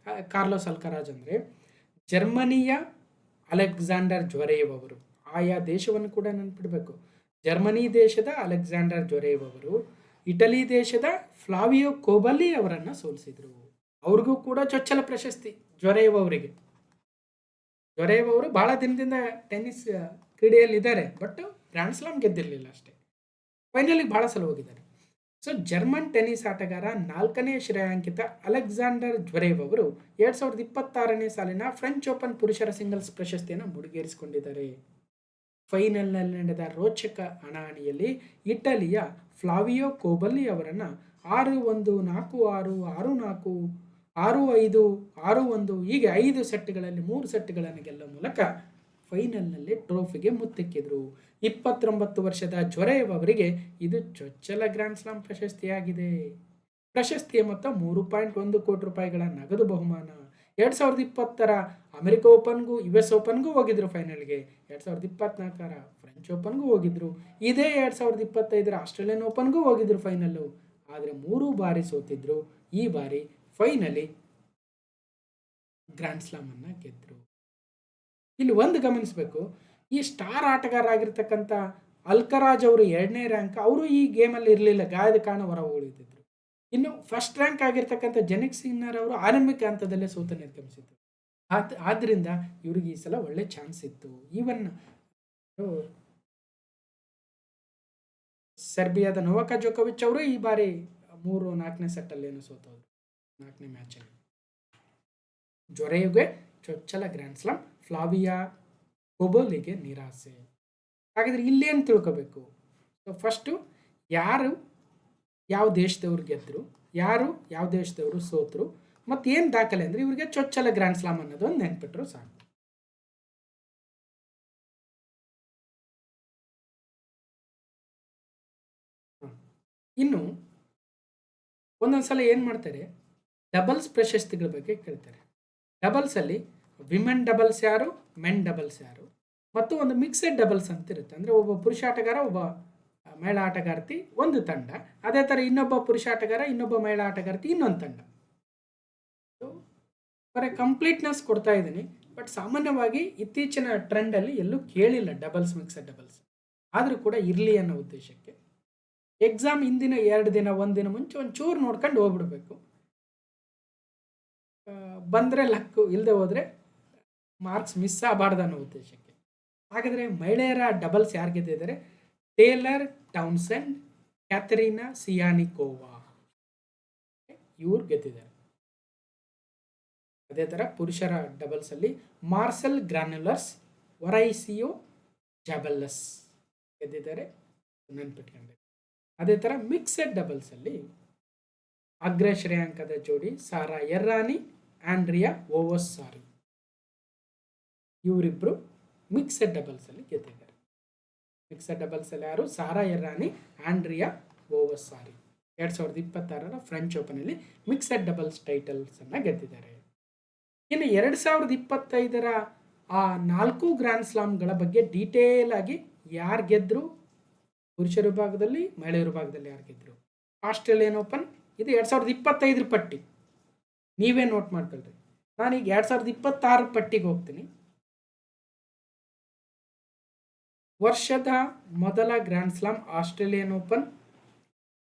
Carlos Alcaraz. ಅಂದರೆ ಜರ್ಮನಿಯ ಅಲೆಕ್ಸಾಂಡರ್ ಜ್ವೆರೇವ್ ಅವರು, ಆಯಾ ದೇಶವನ್ನು ಕೂಡ ನೆನಪಿಡಬೇಕು. ಜರ್ಮನಿ ದೇಶದ ಅಲೆಕ್ಸಾಂಡರ್ ಜ್ವೆರೇವ್ ಅವರು ಇಟಲಿ ದೇಶದ ಫ್ಲಾವಿಯೋ ಕೋಬಲಿ ಅವರನ್ನು ಸೋಲಿಸಿದರು. ಅವ್ರಿಗೂ ಕೂಡ ಚೊಚ್ಚಲ ಪ್ರಶಸ್ತಿ ಜ್ವೆರೇವ್ ಅವರಿಗೆ. ಜ್ವೆರೇವ್ ಅವರು ಭಾಳ ದಿನದಿಂದ ಟೆನ್ನಿಸ್ ಕ್ರೀಡೆಯಲ್ಲಿ ಇದ್ದಾರೆ, ಬಟ್ ಗ್ರ್ಯಾಂಡ್ ಸ್ಲಾಮ್ ಗೆದ್ದಿರಲಿಲ್ಲ ಅಷ್ಟೇ. ಫೈನಲಿಗೆ ಭಾಳ ಸಲ ಹೋಗಿದ್ದಾರೆ. ಸೊ ಜರ್ಮನ್ ಟೆನ್ನಿಸ್ ಆಟಗಾರ 4ನೇ ಶ್ರೇಯಾಂಕಿತ ಅಲೆಕ್ಸಾಂಡರ್ ಜ್ವೆರೇವ್ ಅವರು 2026ನೇ ಸಾಲಿನ ಫ್ರೆಂಚ್ ಓಪನ್ ಪುರುಷರ ಸಿಂಗಲ್ಸ್ ಪ್ರಶಸ್ತಿಯನ್ನು ಮುಡಿಗೇರಿಸಿಕೊಂಡಿದ್ದಾರೆ. ಫೈನಲ್ನಲ್ಲಿ ನಡೆದ ರೋಚಕ ಹಣಾಹಣಿಯಲ್ಲಿ ಇಟಲಿಯ ಫ್ಲಾವಿಯೋ ಕೋಬಲಿ ಅವರನ್ನು 6-1, 4-6, 6-4, 6-5, 6-1 ಹೀಗೆ 5 ಸೆಟ್ಗಳಲ್ಲಿ 3 ಸೆಟ್ಗಳನ್ನು ಗೆಲ್ಲುವ ಮೂಲಕ ಫೈನಲ್ನಲ್ಲಿ ಟ್ರೋಫಿಗೆ ಮುತ್ತಿಕ್ಕಿದ್ರು. 29 ವರ್ಷದ ಜ್ವೆರೇವ್ ಅವರಿಗೆ ಇದು ಚೊಚ್ಚಲ ಗ್ರ್ಯಾಂಡ್ ಸ್ಲಾಮ್ ಪ್ರಶಸ್ತಿಯಾಗಿದೆ. ಪ್ರಶಸ್ತಿಯ ಮೊತ್ತ 3.1 ಕೋಟಿ ರೂಪಾಯಿಗಳ ನಗದು ಬಹುಮಾನ. 2020ರ ಅಮೆರಿಕ ಓಪನ್ಗೂ US ಓಪನ್ಗೂ ಹೋಗಿದ್ರು ಫೈನಲ್ಗೆ. 2024ರ ಫ್ರೆಂಚ್ ಓಪನ್ಗೂ ಹೋಗಿದ್ರು. ಇದೇ 2025ರ ಆಸ್ಟ್ರೇಲಿಯನ್ ಓಪನ್ಗೂ ಹೋಗಿದ್ರು ಫೈನಲ್ಲು. ಆದರೆ 3 ಬಾರಿ ಸೋತಿದ್ರು. ಈ ಬಾರಿ ಫೈನಲಿ ಗ್ರ್ಯಾಂಡ್ ಸ್ಲಾಮನ್ನು ಗೆದ್ದರು. ಇಲ್ಲಿ ಒಂದು ಗಮನಿಸಬೇಕು, ಈ ಸ್ಟಾರ್ ಆಟಗಾರ ಆಗಿರ್ತಕ್ಕಂಥ ಅಲ್ಕರಾಜ್ ಅವರು 2ನೇ ರ್ಯಾಂಕ್, ಅವರು ಈ ಗೇಮಲ್ಲಿ ಇರಲಿಲ್ಲ, ಗಾಯದ ಕಾರಣ ಹೊರ ಉಳಿದಿದ್ರು. ಇನ್ನು ಫಸ್ಟ್ ರ್ಯಾಂಕ್ ಆಗಿರ್ತಕ್ಕಂಥ ಜೆನಿಕ್ ಸಿನ್ನರ್ ಅವರು ಆರಂಭಿಕ ಹಂತದಲ್ಲೇ ಸೋತು ನಿರ್ಗಮಿಸಿದ್ರು. ಆದ್ದರಿಂದ ಇವ್ರಿಗೆ ಈ ಸಲ ಒಳ್ಳೆ ಚಾನ್ಸ್ ಇತ್ತು. ಈವನ್ ಸರ್ಬಿಯಾದ ನೊವಾಕ್ ಜೋಕೋವಿಚ್ ಅವರು ಈ ಬಾರಿ 3-4ನೇ ಸೆಟ್ಟಲ್ಲಿ ಏನು ಸೋತೋದ್ರು, 4ನೇ ಮ್ಯಾಚಲ್ಲಿ. ಜ್ವೆರೇವ್ಗೆ ಚೊಚ್ಚಲ ಗ್ರ್ಯಾಂಡ್ ಸ್ಲಾಮ್, ಫ್ಲಾವಿಯೋ ಕೋಬಲಿಗೆ ನಿರಾಸೆ. ಹಾಗಾದರೆ ಇಲ್ಲೇನು ತಿಳ್ಕೋಬೇಕು? ಸೊ ಫಸ್ಟು ಯಾರು ಯಾವ ದೇಶದವ್ರು ಗೆದ್ದರು, ಯಾರು ಯಾವ ದೇಶದವರು ಸೋತರು, ಮತ್ತು ಏನು ದಾಖಲೆ ಅಂದರೆ ಇವರಿಗೆ ಚೊಚ್ಚಲ ಗ್ರ್ಯಾಂಡ್ ಸ್ಲಾಮ್ ಅನ್ನೋದು ಒಂದು ನೆನ್ಪಿಟ್ರು ಸಾಕು. ಇನ್ನು ಒಂದೊಂದ್ಸಲ ಏನು ಮಾಡ್ತಾರೆ, ಡಬಲ್ಸ್ ಪ್ರಶಸ್ತಿಗಳ ಬಗ್ಗೆ ಕೇಳ್ತಾರೆ. ಡಬಲ್ಸಲ್ಲಿ ವಿಮೆನ್ ಡಬಲ್ಸ್ ಯಾರು, ಮೆನ್ ಡಬಲ್ಸ್ ಯಾರು, ಮತ್ತು ಒಂದು ಮಿಕ್ಸೆಡ್ ಡಬಲ್ಸ್ ಅಂತ ಇರುತ್ತೆ. ಅಂದರೆ ಒಬ್ಬ ಪುರುಷ ಆಟಗಾರ, ಒಬ್ಬ ಮಹಿಳಾ ಆಟಗಾರ್ತಿ ಒಂದು ತಂಡ, ಅದೇ ಥರ ಇನ್ನೊಬ್ಬ ಪುರುಷ ಆಟಗಾರ, ಇನ್ನೊಬ್ಬ ಮಹಿಳಾ ಆಟಗಾರ್ತಿ ಇನ್ನೊಂದು ತಂಡ. ಬರೀ ಕಂಪ್ಲೀಟ್ನೆಸ್ ಕೊಡ್ತಾ ಇದ್ದೀನಿ, ಬಟ್ ಸಾಮಾನ್ಯವಾಗಿ ಇತ್ತೀಚಿನ ಟ್ರೆಂಡಲ್ಲಿ ಎಲ್ಲೂ ಕೇಳಿಲ್ಲ ಡಬಲ್ಸ್, ಮಿಕ್ಸೆಡ್ ಡಬಲ್ಸ್. ಆದರೂ ಕೂಡ ಇರಲಿ ಅನ್ನೋ ಉದ್ದೇಶಕ್ಕೆ ಎಕ್ಸಾಮ್ ಹಿಂದಿನ 2 ದಿನ 1 ದಿನ ಮುಂಚೆ ಒಂಚೂರು ನೋಡ್ಕೊಂಡು ಹೋಗ್ಬಿಡ್ಬೇಕು. ಬಂದರೆ ಲಕ್ಕು, ಇಲ್ಲದೆ ಹೋದರೆ ಮಾರ್ಕ್ಸ್ ಮಿಸ್ ಆಗಬಾರ್ದು ಅನ್ನೋ ಉದ್ದೇಶಕ್ಕೆ. ಹಾಗಾದರೆ ಮಹಿಳೆಯರ ಡಬಲ್ಸ್ ಯಾರು ಗೆದ್ದಿದ್ದಾರೆ? ಟೇಲರ್ ಟೌನ್ಸೆಂಡ್, ಕ್ಯಾಥರೀನಾ ಸಿಯಾನಿಕೋವಾ ಇವ್ರು ಗೆದ್ದಿದ್ದಾರೆ. ಅದೇ ಥರ ಪುರುಷರ ಡಬಲ್ಸಲ್ಲಿ ಮಾರ್ಸೆಲ್ ಗ್ರಾನ್ಯುಲರ್ಸ್, ಒರೈಸಿಯೋ ಜಾಬೆಲ್ಲಸ್ ಗೆದ್ದಿದ್ದಾರೆ, ನೆನ್ಪಿಟ್ಕೊಂಡೆ. ಅದೇ ಥರ ಮಿಕ್ಸೆಡ್ ಡಬಲ್ಸಲ್ಲಿ ಅಗ್ರ ಶ್ರೇಯಾಂಕದ ಜೋಡಿ ಸಾರಾ ಎರ್ರಾನಿ, ಆಂಡ್ರಿಯಾ ಓವಸ್ಸಾರಿ ಇವರಿಬ್ಬರು ಮಿಕ್ಸೆಡ್ ಡಬಲ್ಸಲ್ಲಿ ಗೆದ್ದಿದ್ದಾರೆ. ಮಿಕ್ಸೆಡ್ ಡಬಲ್ಸಲ್ಲಿ ಯಾರು? ಸಾರಾ ಎರ್ರಾನಿ, ಆಂಡ್ರಿಯಾ ಓವಸ್ಸಾರಿ 2026ರ ಫ್ರೆಂಚ್ ಓಪನಲ್ಲಿ ಮಿಕ್ಸೆಡ್ ಡಬಲ್ಸ್ ಟೈಟಲ್ಸನ್ನು ಗೆದ್ದಿದ್ದಾರೆ. ಇನ್ನು 2025ರ ಆ 4 ಗ್ರ್ಯಾಂಡ್ ಸ್ಲಾಮ್ಗಳ ಬಗ್ಗೆ ಡೀಟೇಲ್ ಆಗಿ ಯಾರು ಗೆದ್ದರು, ಪುರುಷರ ವಿಭಾಗದಲ್ಲಿ, ಮಹಿಳೆಯರ ವಿಭಾಗದಲ್ಲಿ ಯಾರು ಗೆದ್ದರು. ಆಸ್ಟ್ರೇಲಿಯನ್ ಓಪನ್ ಇದು 2025ರ ಪಟ್ಟಿ, ನೀವೇ ನೋಟ್ ಮಾಡ್ಕೊಳ್ರಿ. ನಾನೀಗ 2026 ಪಟ್ಟಿಗೆ ಹೋಗ್ತೀನಿ. ವರ್ಷದ ಮೊದಲ ಗ್ರ್ಯಾಂಡ್ ಸ್ಲಾಮ್ ಆಸ್ಟ್ರೇಲಿಯನ್ ಓಪನ್,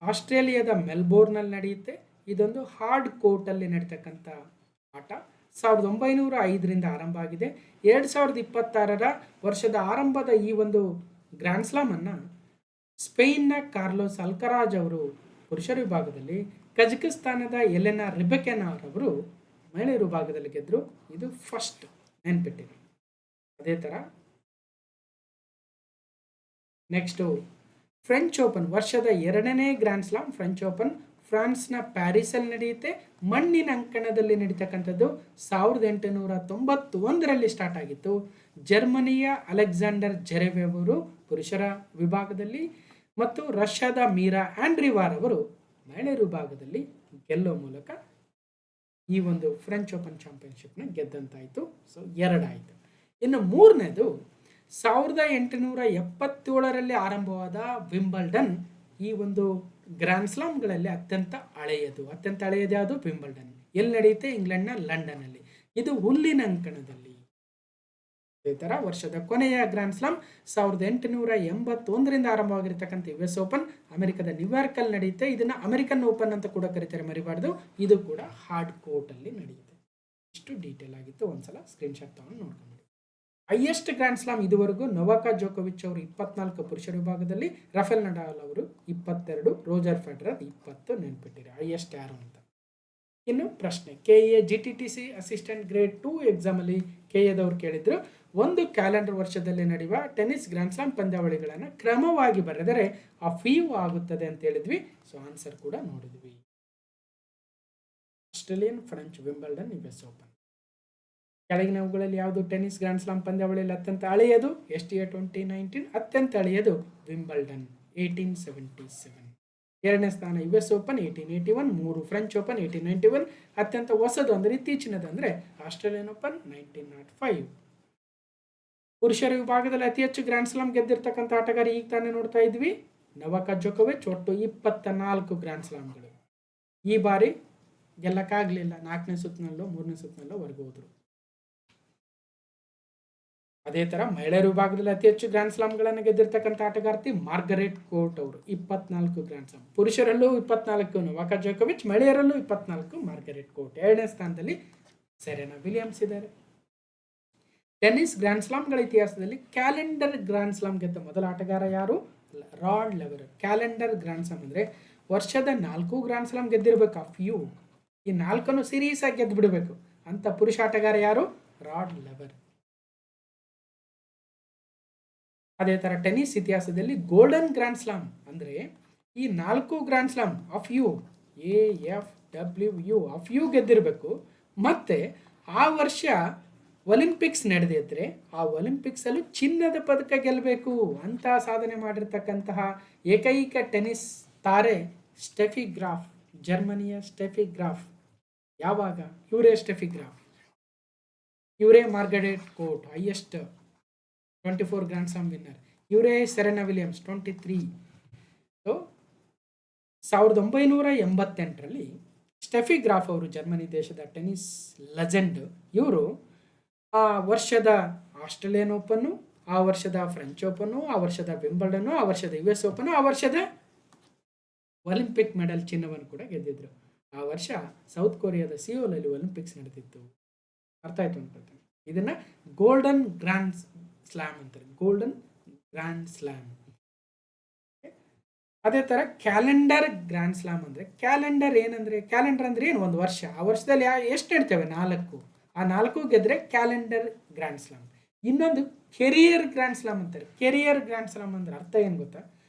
ಆಸ್ಟ್ರೇಲಿಯಾದ ಮೆಲ್ಬೋರ್ನಲ್ಲಿ ನಡೆಯುತ್ತೆ. ಇದೊಂದು ಹಾರ್ಡ್ ಕೋರ್ಟಲ್ಲಿ ನಡೀತಕ್ಕಂಥ ಆಟ. 1905ರಿಂದ ಆರಂಭ ಆಗಿದೆ. 2026ರ ವರ್ಷದ ಆರಂಭದ ಈ ಒಂದು ಗ್ರ್ಯಾಂಡ್ ಸ್ಲಾಮನ್ನು ಸ್ಪೇನ್ನ ಕಾರ್ಲೋಸ್ ಅಲ್ಕರಾಜ್ ಅವರು ಪುರುಷರ ವಿಭಾಗದಲ್ಲಿ, ಕಜಕಿಸ್ತಾನದ ಎಲೆನಾ ರಿಬೆಕಿನಾರ್ ಅವರು ಮಹಿಳೆಯರ ವಿಭಾಗದಲ್ಲಿ ಗೆದ್ದರು. ಇದು ಫಸ್ಟ್, ನೆನ್ಪಿಟ್ಟಿದೆ. ಅದೇ ಥರ ನೆಕ್ಸ್ಟು ಫ್ರೆಂಚ್ ಓಪನ್, ವರ್ಷದ 2ನೇ ಗ್ರ್ಯಾಂಡ್ ಸ್ಲಾಮ್ ಫ್ರೆಂಚ್ ಓಪನ್ ಫ್ರಾನ್ಸ್ನ ಪ್ಯಾರಿಸಲ್ಲಿ ನಡೆಯುತ್ತೆ. ಮಣ್ಣಿನ ಅಂಕಣದಲ್ಲಿ ನಡೀತಕ್ಕಂಥದ್ದು 1891ರಲ್ಲಿ ಸ್ಟಾರ್ಟ್ ಆಗಿತ್ತು. ಜರ್ಮನಿಯ ಅಲೆಕ್ಸಾಂಡರ್ ಜೆರೆವ್ ಅವರು ಪುರುಷರ ವಿಭಾಗದಲ್ಲಿ ಮತ್ತು ರಷ್ಯಾದ ಮೀರಾ ಆಂಡ್ರಿವಾರ್ ಅವರು ಮಹಿಳೆಯರ ವಿಭಾಗದಲ್ಲಿ ಗೆಲ್ಲುವ ಮೂಲಕ ಈ ಒಂದು ಫ್ರೆಂಚ್ ಓಪನ್ ಚಾಂಪಿಯನ್ಶಿಪ್ನ ಗೆದ್ದಂತಾಯಿತು. ಸೊ 2 ಆಯಿತು. ಇನ್ನು 3ನೇದು 1877ರಲ್ಲಿ ಆರಂಭವಾದ ವಿಂಬಲ್ಡನ್. ಈ ಒಂದು ಗ್ರ್ಯಾಂಡ್ ಸ್ಲಾಮ್ಗಳಲ್ಲಿ ಅತ್ಯಂತ ಹಳೆಯದು ಯಾವುದು? ವಿಂಬಲ್ಡನ್. ಎಲ್ಲಿ ನಡೆಯುತ್ತೆ? ಇಂಗ್ಲೆಂಡ್ನ ಲಂಡನ್ನಲ್ಲಿ. ಇದು ಹುಲ್ಲಿನ ಅಂಕಣದಲ್ಲಿ. ಅದೇ ಥರ ವರ್ಷದ ಕೊನೆಯ ಗ್ರ್ಯಾಂಡ್ ಸ್ಲಾಮ್ 1881ರಿಂದ ಆರಂಭವಾಗಿರ್ತಕ್ಕಂಥ US ಓಪನ್ ಅಮೆರಿಕದ ನ್ಯೂಯಾರ್ಕಲ್ಲಿ ನಡೆಯುತ್ತೆ. ಇದನ್ನು ಅಮೆರಿಕನ್ ಓಪನ್ ಅಂತ ಕೂಡ ಕರೀತಾರೆ, ಮರಿಬಾರ್ದು. ಇದು ಕೂಡ ಹಾರ್ಡ್ ಕೋರ್ಟಲ್ಲಿ ನಡೆಯುತ್ತೆ. ಇಷ್ಟು ಡೀಟೇಲ್ ಆಗಿತ್ತು. ಒಂದ್ಸಲ ಸ್ಕ್ರೀನ್ಶಾಟ್ ತಗೊಂಡು ನೋಡ್ಕೊಂಡು. ಹೈಯೆಸ್ಟ್ ಗ್ರ್ಯಾಂಡ್ ಸ್ಲಾಮ್ ಇದುವರೆಗೂ ನೊವಾಕ್ ಜೋಕೋವಿಚ್ ಅವರು 24 ಪುರುಷರ ವಿಭಾಗದಲ್ಲಿ, ರಫೇಲ್ ನಡಾಲ್ ಅವರು 22, ರೋಜರ್ ಫೆಡರರ್ 20 ನೆನ್ಪಿಟ್ಟಿರಿ ಹೈಯೆಸ್ಟ್ ಯಾರು ಅಂತ. ಇನ್ನು ಪ್ರಶ್ನೆ, KA GTTC ಅಸಿಸ್ಟೆಂಟ್ ಗ್ರೇಡ್ 2 ಎಕ್ಸಾಮಲ್ಲಿ KAದವ್ರು ಕೇಳಿದ್ರು, ಒಂದು ಕ್ಯಾಲೆಂಡರ್ ವರ್ಷದಲ್ಲಿ ನಡೆಯುವ ಟೆನ್ನಿಸ್ ಗ್ರ್ಯಾಂಡ್ ಸ್ಲಾಮ್ ಪಂದ್ಯಾವಳಿಗಳನ್ನು ಕ್ರಮವಾಗಿ ಬರೆದರೆ ಆ ಫೀವ್ ಆಗುತ್ತದೆ ಅಂತ ಹೇಳಿದ್ವಿ. ಸೊ ಆನ್ಸರ್ ಕೂಡ ನೋಡಿದ್ವಿ. Australian, French, Wimbledon, US open. ಕೆಳಗಿನವುಗಳಲ್ಲಿ ಯಾವುದು ಟೆನ್ನಿಸ್ ಗ್ರ್ಯಾಂಡ್ ಸ್ಲಾಮ್ ಪಂದ್ಯಾವಳಿಯಲ್ಲಿ ಅತ್ಯಂತ ಹಳೆಯದು? STA 2019. ಅತ್ಯಂತ ಹಳೆಯದು ವಿಂಬಲ್ಡನ್ 1877. 2ನೇ ಸ್ಥಾನ US ಓಪನ್ 1881. 3 French open 1891. ಅತ್ಯಂತ ಹೊಸದು ಅಂದರೆ ಇತ್ತೀಚಿನದು ಅಂದರೆ ಆಸ್ಟ್ರೇಲಿಯನ್ ಓಪನ್ 1905. ಪುರುಷರ ವಿಭಾಗದಲ್ಲಿ ಅತಿ ಹೆಚ್ಚು ಗ್ರ್ಯಾಂಡ್ ಸ್ಲಾಮ್ ಗೆದ್ದಿರ್ತಕ್ಕಂಥ ಆಟಗಾರ ಈಗ ತಾನೇ ನೋಡ್ತಾ ಇದ್ವಿ, ನೊವಾಕ್ ಜೋಕೋವಿಚ್. ಒಟ್ಟು 24 ಗ್ರ್ಯಾಂಡ್ ಸ್ಲಾಮ್ಗಳು. ಈ ಬಾರಿ ಗೆಲ್ಲಕ್ಕಾಗಲಿಲ್ಲ. 4ನೇ ಸುತ್ತಿನಲ್ಲೋ 3ನೇ ಸುತ್ತಿನಲ್ಲೋ ಹೊರಗೆ ಹೋದ್ರು. ಅದೇ ಥರ ಮಹಿಳೆಯರ ವಿಭಾಗದಲ್ಲಿ ಅತಿ ಹೆಚ್ಚು ಗ್ರ್ಯಾಂಡ್ ಸ್ಲಾಮ್ಗಳನ್ನು ಗೆದ್ದಿರ್ತಕ್ಕಂಥ ಆಟಗಾರ್ತಿ ಮಾರ್ಗರೆಟ್ ಕೋರ್ಟ್ ಅವರು 24 ಗ್ರ್ಯಾಂಡ್ ಸ್ಲಾಮ್. ಪುರುಷರಲ್ಲೂ 24 ನೊವಾಕ್ ಜೋಕೋವಿಚ್, ಮಹಿಳೆಯರಲ್ಲೂ 24 ಮಾರ್ಗರೆಟ್ ಕೋರ್ಟ್. 2ನೇ ಸ್ಥಾನದಲ್ಲಿ ಸೆರೆನಾ ವಿಲಿಯಮ್ಸ್ ಇದ್ದಾರೆ. ಟೆನ್ನಿಸ್ ಗ್ರ್ಯಾಂಡ್ ಸ್ಲಾಮ್ಗಳ ಇತಿಹಾಸದಲ್ಲಿ ಕ್ಯಾಲೆಂಡರ್ ಗ್ರ್ಯಾಂಡ್ ಸ್ಲಾಮ್ ಗೆದ್ದ ಮೊದಲ ಆಟಗಾರ ಯಾರು? Rod Laver. Calendar grand slam ಅಂದರೆ ವರ್ಷದ 4 ಗ್ರ್ಯಾಂಡ್ ಸ್ಲಾಮ್ ಗೆದ್ದಿರಬೇಕು. ಆ ಫ್ಯೂ ಈ 4 ಸೀರೀಸ್ ಆಗಿ ಗೆದ್ದು ಬಿಡಬೇಕು ಅಂತ ಪುರುಷ ಆಟಗಾರ ಯಾರು? Rod lever. ಅದೇ ಥರ ಟೆನ್ನಿಸ್ ಇತಿಹಾಸದಲ್ಲಿ ಗೋಲ್ಡನ್ ಗ್ರ್ಯಾಂಡ್ ಸ್ಲಾಮ್ ಅಂದರೆ ಈ 4 ಗ್ರ್ಯಾಂಡ್ ಸ್ಲಾಮ್ ಆಫ್ ಯು AFWU ಆಫ್ ಯು ಗೆದ್ದಿರಬೇಕು. ಮತ್ತು ಆ ವರ್ಷ ಒಲಿಂಪಿಕ್ಸ್ ನಡೆದಿದ್ರೆ ಆ ಒಲಿಂಪಿಕ್ಸಲ್ಲೂ ಚಿನ್ನದ ಪದಕ ಗೆಲ್ಲಬೇಕು ಅಂತ ಸಾಧನೆ ಮಾಡಿರ್ತಕ್ಕಂತಹ ಏಕೈಕ ಟೆನ್ನಿಸ್ ತಾರೆ ಸ್ಟೆಫಿ ಗ್ರಾಫ್, ಜರ್ಮನಿಯ ಸ್ಟೆಫಿ ಗ್ರಾಫ್. ಯಾವಾಗ? ಇವರೇ ಸ್ಟೆಫಿ ಗ್ರಾಫ್, ಇವರೇ Margaret Court highest 24 grand slam winner, ಇವರೇ ಸೆರೆನಾ ವಿಲಿಯಮ್ಸ್ 23. ಸೊ 1988ರಲ್ಲಿ ಸ್ಟೆಫಿ ಗ್ರಾಫ್ ಅವರು ಜರ್ಮನಿ ದೇಶದ ಟೆನ್ನಿಸ್ ಲೆಜೆಂಡ್. ಇವರು ಆ ವರ್ಷದ ಆಸ್ಟ್ರೇಲಿಯನ್ ಓಪನ್ನು, ಆ ವರ್ಷದ ಫ್ರೆಂಚ್ ಓಪನ್ನು, ಆ ವರ್ಷದ ವಿಂಬಲ್ಡನ್ನು, ಆ ವರ್ಷದ US ಓಪನ್ನು, ಆ ವರ್ಷದ ಒಲಿಂಪಿಕ್ ಮೆಡಲ್ ಚಿನ್ನವನ್ನು ಕೂಡ ಗೆದ್ದಿದ್ರು. ಆ ವರ್ಷ ಸೌತ್ ಕೊರಿಯಾದ ಸಿಯೋಲಲ್ಲಿ ಒಲಿಂಪಿಕ್ಸ್ ನಡೆದಿತ್ತು. ಅರ್ಥ ಆಯ್ತು ಅನ್ಕೊಳ್ತೇನೆ. ಇದನ್ನು ಗೋಲ್ಡನ್ ಗ್ರ್ಯಾಂಡ್ ಸ್ಲಾಮ್ ಅಂತಾರೆ, ಗೋಲ್ಡನ್ ಗ್ರ್ಯಾಂಡ್ ಸ್ಲಾಮ್. ಅದೇ ಥರ ಕ್ಯಾಲೆಂಡರ್ ಗ್ರ್ಯಾಂಡ್ ಸ್ಲಾಮ್ ಅಂದರೆ ಕ್ಯಾಲೆಂಡರ್ ಏನಂದರೆ, ಕ್ಯಾಲೆಂಡರ್ ಅಂದರೆ ಏನು? ಒಂದು ವರ್ಷ. ಆ ವರ್ಷದಲ್ಲಿ ಎಷ್ಟು ಇಡ್ತೇವೆ? 4. ಆ 4 ಗೆದ್ದರೆ ಕ್ಯಾಲೆಂಡರ್ ಗ್ರ್ಯಾಂಡ್ ಸ್ಲಾಮ್. ಇನ್ನೊಂದು ಕೆರಿಯರ್ ಗ್ರ್ಯಾಂಡ್ ಸ್ಲಾಮ್ ಅಂತಾರೆ. ಕೆರಿಯರ್ ಗ್ರ್ಯಾಂಡ್ ಸ್ಲಾಮ್ ಅಂದರೆ ಅರ್ಥ ಏನು ಗೊತ್ತಾ?